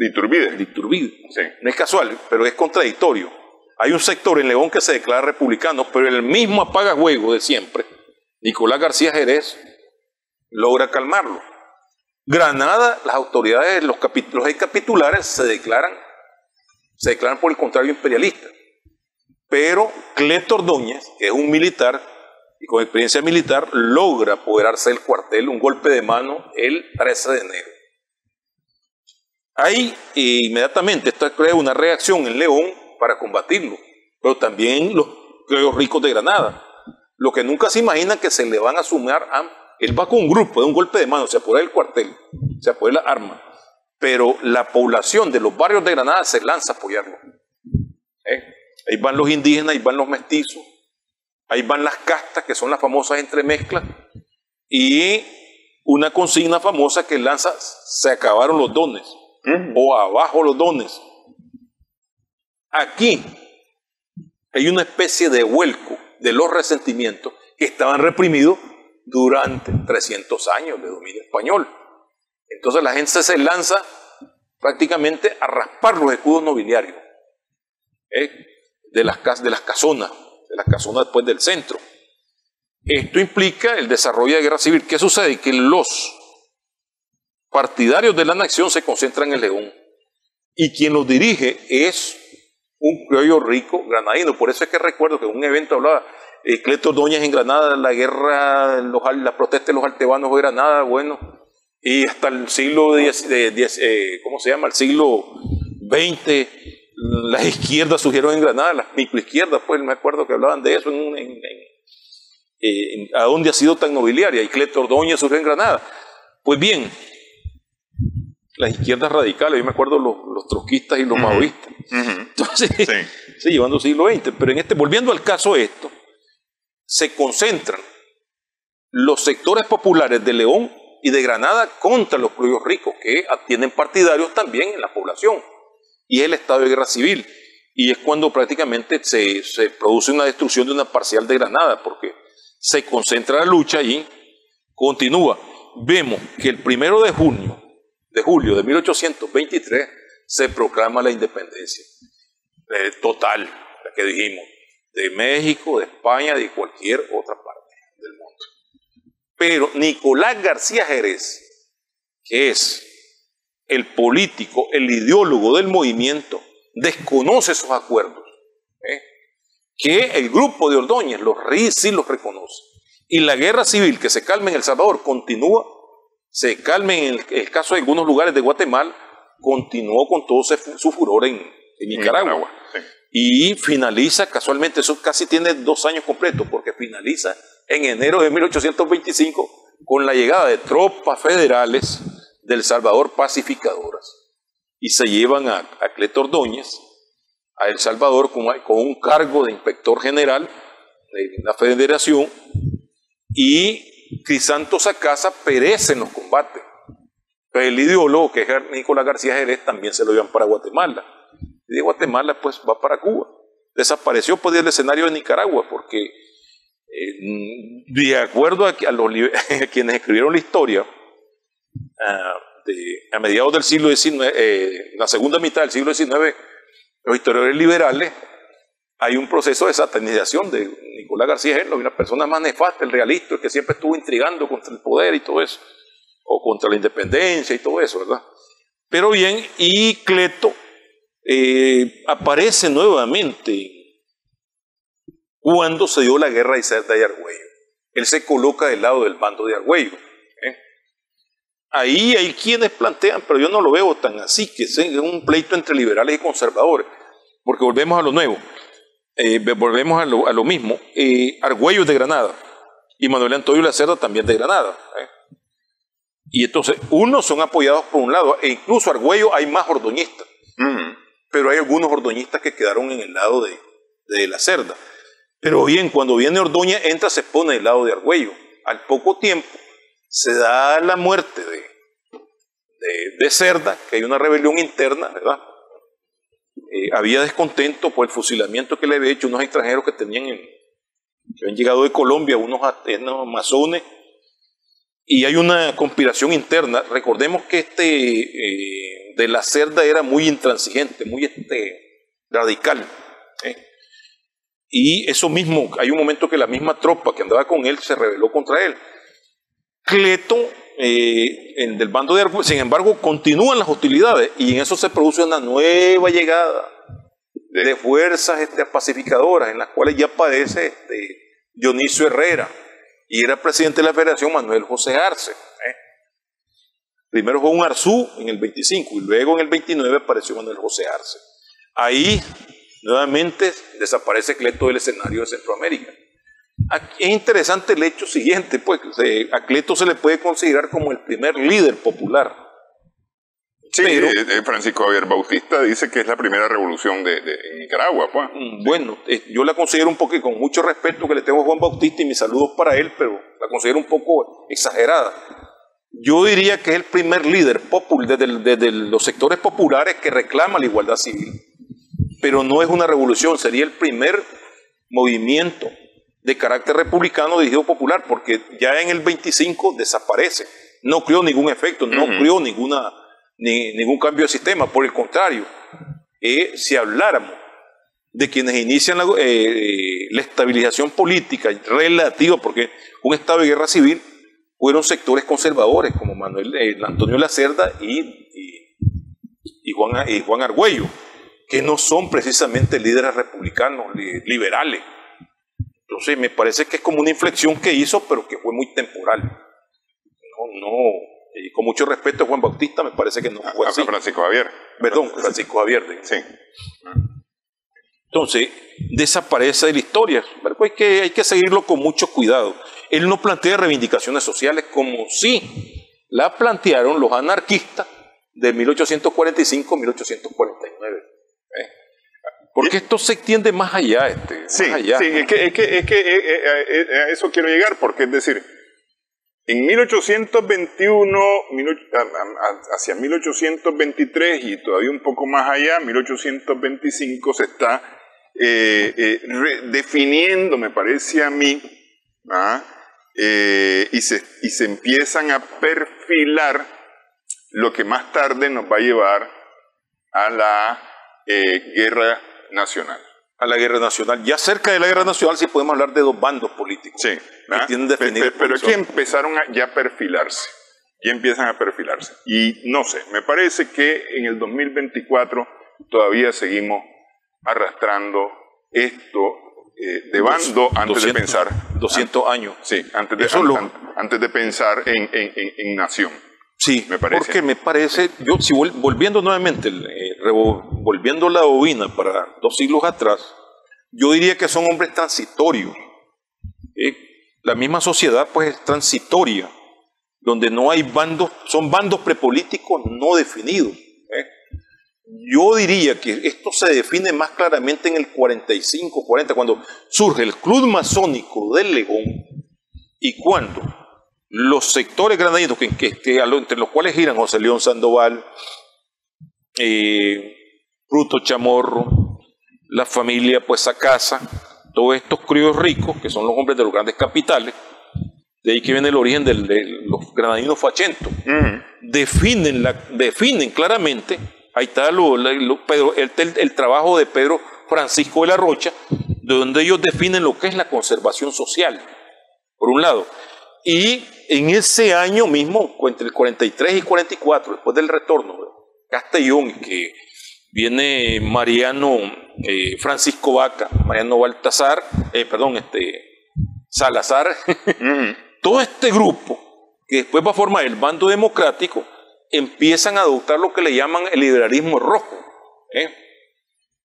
Iturbide. Sí. No es casual, pero es contradictorio. Hay un sector en León que se declara republicano, pero el mismo apagajuego de siempre, Nicolás García Jerez, logra calmarlo. Granada, las autoridades, los capitulares se declaran por el contrario imperialistas. Pero Cleto Ordóñez, que es un militar y con experiencia militar, logra apoderarse del cuartel, un golpe de mano el 13 de enero. Ahí inmediatamente esto crea una reacción en León para combatirlo, pero también los criollos ricos de Granada. Lo que nunca se imagina que se le van a sumar él va con un grupo de un golpe de mano, se apodera del cuartel, se apodera las armas, pero la población de los barrios de Granada se lanza a apoyarlo. Ahí van los indígenas, ahí van los mestizos, ahí van las castas, que son las famosas entremezclas, y una consigna famosa que lanza: se acabaron los dones, o abajo los dones. Aquí hay una especie de vuelco de los resentimientos que estaban reprimidos durante 300 años de dominio español. Entonces la gente se lanza prácticamente a raspar los escudos nobiliarios de las casonas después del centro. Esto implica el desarrollo de guerra civil. ¿Qué sucede? Que los partidarios de la anexión se concentran en León, y quien los dirige es un criollo rico granadino. Por eso es que recuerdo que en un evento hablaba Cleto Ordóñez en Granada, la guerra, la protesta de los altebanos de Granada, bueno, y hasta el siglo el siglo XX, las izquierdas surgieron en Granada, las microizquierdas, pues me acuerdo que hablaban de eso a dónde ha sido tan nobiliaria, y Cleto Ordóñez surgió en Granada. Pues bien, las izquierdas radicales, yo me acuerdo los trotskistas y los maoístas. Entonces, sí, llevando el siglo XX. Pero volviendo al caso esto, se concentran los sectores populares de León y de Granada contra los criollos ricos, que tienen partidarios también en la población, y es el estado de guerra civil. Y es cuando prácticamente se produce una destrucción de una parcial de Granada, porque se concentra la lucha y continúa. Vemos que el 1 de julio de 1823 se proclama la independencia total, la que dijimos, de México, de España, de cualquier otra parte. Pero Nicolás García Jerez, que es el político, el ideólogo del movimiento, desconoce esos acuerdos, que el grupo de Ordóñez sí los reconoce. Y la guerra civil que se calma en El Salvador continúa, se calma en el caso de algunos lugares de Guatemala, continuó con todo su furor en Nicaragua. Sí. Y finaliza casualmente, eso casi tiene 2 años completos, porque finaliza en enero de 1825 con la llegada de tropas federales del Salvador pacificadoras. Y se llevan a Cleto Ordóñez a El Salvador con un cargo de inspector general de la federación, y Crisanto Sacasa perece en los combates. Pero el ideólogo, que es Nicolás García Jerez, también se lo llevan para Guatemala. Y de Guatemala pues va para Cuba. Desapareció pues del escenario de Nicaragua, porque de acuerdo a quienes escribieron la historia, a mediados del siglo XIX, la segunda mitad del siglo XIX, los historiadores liberales, hay un proceso de satanización de Nicolás García Jerez, una persona más nefasta, el realista, el que siempre estuvo intrigando contra el poder y todo eso, o contra la independencia y todo eso, ¿verdad? Pero bien, y Cleto aparece nuevamente cuando se dio la guerra de Cerda y Argüello. Él se coloca del lado del bando de Argüello. Ahí hay quienes plantean, pero yo no lo veo tan así, que es un pleito entre liberales y conservadores, porque volvemos a lo nuevo, volvemos a lo mismo. Argüello es de Granada, y Manuel Antonio Lacerda también de Granada. Y entonces, unos son apoyados por un lado, e incluso Argüello hay más ordoñistas, pero hay algunos ordoñistas que quedaron en el lado de Lacerda. Pero bien, cuando viene Ordóñez, se pone del lado de Argüello. Al poco tiempo se da la muerte de Cerda, que hay una rebelión interna, ¿verdad? Había descontento por el fusilamiento que le había hecho unos extranjeros que habían llegado de Colombia, unos masones, y hay una conspiración interna. Recordemos que de la Cerda era muy intransigente, muy radical. Y eso mismo, hay un momento que la misma tropa que andaba con él se rebeló contra él. Cleto, del bando de Argüello, sin embargo, continúan las hostilidades, y en eso se produce una nueva llegada de fuerzas pacificadoras, en las cuales ya aparece Dionisio Herrera, y era presidente de la Federación Manuel José Arce. Primero fue un Arzú en el 25, y luego en el 29 apareció Manuel José Arce. Ahí nuevamente desaparece Cleto del escenario de Centroamérica. Es interesante el hecho siguiente, pues a Cleto se le puede considerar como el primer líder popular. Sí, pero Francisco Javier Bautista dice que es la primera revolución en Nicaragua, pues. Bueno, yo la considero un poco, con mucho respeto que le tengo a Juan Bautista y mis saludos para él, pero la considero un poco exagerada. Yo diría que es el primer líder popular desde los sectores populares que reclama la igualdad civil. Pero no es una revolución, sería el primer movimiento de carácter republicano dirigido popular, porque ya en el 25 desaparece, no creó ningún efecto, no creó ningún cambio de sistema. Por el contrario, si habláramos de quienes inician la estabilización política relativa, porque un estado de guerra civil, fueron sectores conservadores como Manuel Antonio Lacerda y Juan Argüello, que no son precisamente líderes republicanos, liberales. Entonces me parece que es como una inflexión que hizo, pero que fue muy temporal. Con mucho respeto a Juan Bautista, me parece que no fue así. Francisco Javier. Perdón, Francisco Javier. Sí. Entonces, desaparece de la historia. Pero hay que seguirlo con mucho cuidado. Él no plantea reivindicaciones sociales como sí la plantearon los anarquistas de 1845-1849. Porque esto se extiende más allá. Sí, es que a eso quiero llegar, porque es decir, en 1821, hacia 1823 y todavía un poco más allá, 1825, se está definiendo, me parece a mí, y se empiezan a perfilar lo que más tarde nos va a llevar a la guerra nacional. A la guerra nacional. Ya cerca de la guerra nacional sí podemos hablar de dos bandos políticos. Sí, que tienen definidas. Pero aquí empezaron ya a perfilarse. Ya empiezan a perfilarse. Y no sé, me parece que en el 2024 todavía seguimos arrastrando esto de bando antes 200, de pensar. 200 años. Sí, antes de pensar en nación. Sí, me parece. Porque me parece, yo si volviendo nuevamente, volviendo la bobina para 2 siglos atrás, yo diría que son hombres transitorios. La misma sociedad pues es transitoria, donde no hay bandos, son bandos prepolíticos no definidos. Yo diría que esto se define más claramente en el 45, 40, cuando surge el Club Masónico del Legón y cuando los sectores granadinos, entre los cuales giran José León Sandoval, Fruto Chamorro, la familia pues Sacasa, todos estos criollos ricos, que son los hombres de los grandes capitales, de ahí que viene el origen de los granadinos fachentos, definen claramente. Ahí está el trabajo de Pedro Francisco de la Rocha, donde ellos definen lo que es la conservación social, por un lado. Y en ese año mismo, entre el 43 y 44, después del retorno de Castellón, que viene Mariano Francisco Vaca, Mariano Baltasar, Salazar, todo este grupo, que después va a formar el bando democrático, empiezan a adoptar lo que le llaman el liberalismo rojo,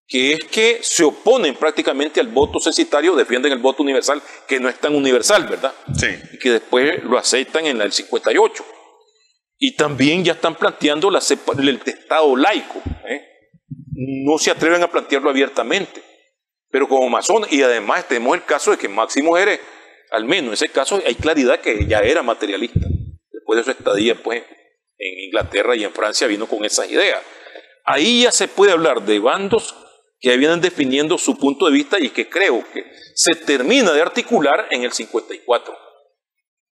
que es que se oponen prácticamente al voto censitario, defienden el voto universal, que no es tan universal, ¿verdad? Sí. Y que después lo aceptan en el 58. Y también ya están planteando el Estado laico, no se atreven a plantearlo abiertamente, pero como masones, y además tenemos el caso de que Máximo Jerez, al menos en ese caso hay claridad que ya era materialista, después de su estadía pues en Inglaterra y en Francia vino con esas ideas. Ahí ya se puede hablar de bandos que vienen definiendo su punto de vista y que creo que se termina de articular en el 54,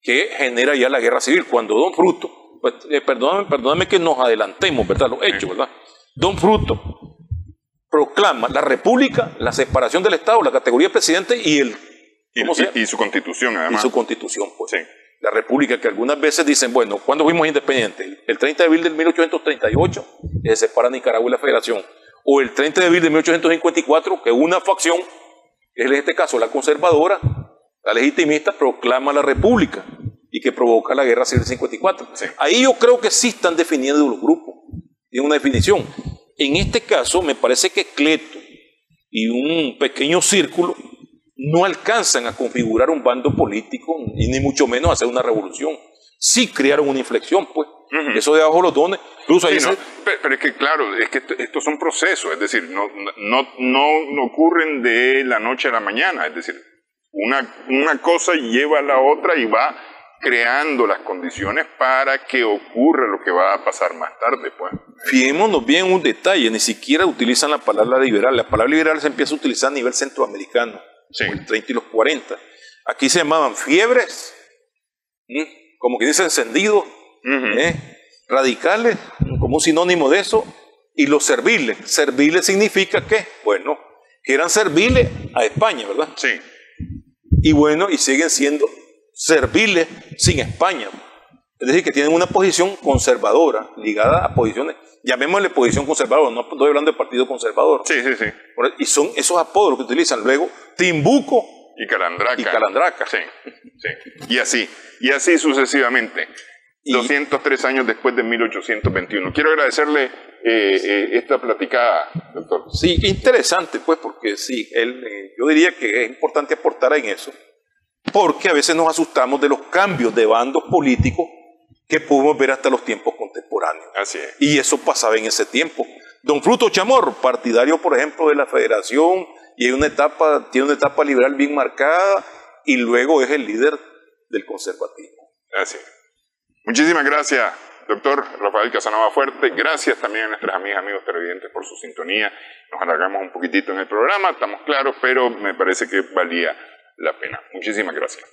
que genera ya la guerra civil, cuando Don Fruto, pues, perdóname que nos adelantemos, ¿verdad? Los hechos, ¿verdad? Don Fruto proclama la república, la separación del Estado, la categoría de presidente y su constitución, además. Y su constitución, pues. Sí. La república, que algunas veces dicen, bueno, ¿cuándo fuimos independientes? El 30 de abril de 1838, que se separa Nicaragua y la Federación. O el 30 de abril de 1854, que una facción, que es en este caso la conservadora, la legitimista, proclama la república y que provoca la guerra civil del 54. Sí. Ahí yo creo que sí están definiendo los grupos, tienen una definición. En este caso, me parece que Cleto y un pequeño círculo no alcanzan a configurar un bando político, y ni mucho menos hacer una revolución. Sí crearon una inflexión, pues. Eso de abajo los dones. Incluso ahí pero es que, claro, es que estos son procesos, es decir, no ocurren de la noche a la mañana, es decir, una cosa lleva a la otra y va creando las condiciones para que ocurra lo que va a pasar más tarde, pues. Fijémonos bien en un detalle, ni siquiera utilizan la palabra liberal. La palabra liberal se empieza a utilizar a nivel centroamericano. Sí. El 30 y los 40. Aquí se llamaban fiebres, como que dice encendidos, radicales, como un sinónimo de eso, y los serviles. Serviles significa que, bueno, que eran serviles a España, ¿verdad? Sí. Y bueno, y siguen siendo serviles sin España. Es decir, que tienen una posición conservadora, ligada a posiciones, llamémosle posición conservadora, no estoy hablando de partido conservador. Sí. Y son esos apodos que utilizan luego Timbuco y Calandraca. Sí. Y así sucesivamente. 203 años después de 1821. Quiero agradecerle esta platicada, doctor. Sí, interesante, pues, porque sí, yo diría que es importante aportar en eso, porque a veces nos asustamos de los cambios de bandos políticos que podemos ver hasta los tiempos contemporáneos. Así es. Y eso pasaba en ese tiempo. Don Fruto Chamorro, partidario, por ejemplo, de la Federación, y tiene una etapa liberal bien marcada, y luego es el líder del conservatismo. Así es. Muchísimas gracias, doctor Rafael Casanova Fuerte. Gracias también a nuestras amigas y amigos televidentes por su sintonía. Nos alargamos un poquitito en el programa, estamos claros, pero me parece que valía la pena. Muchísimas gracias.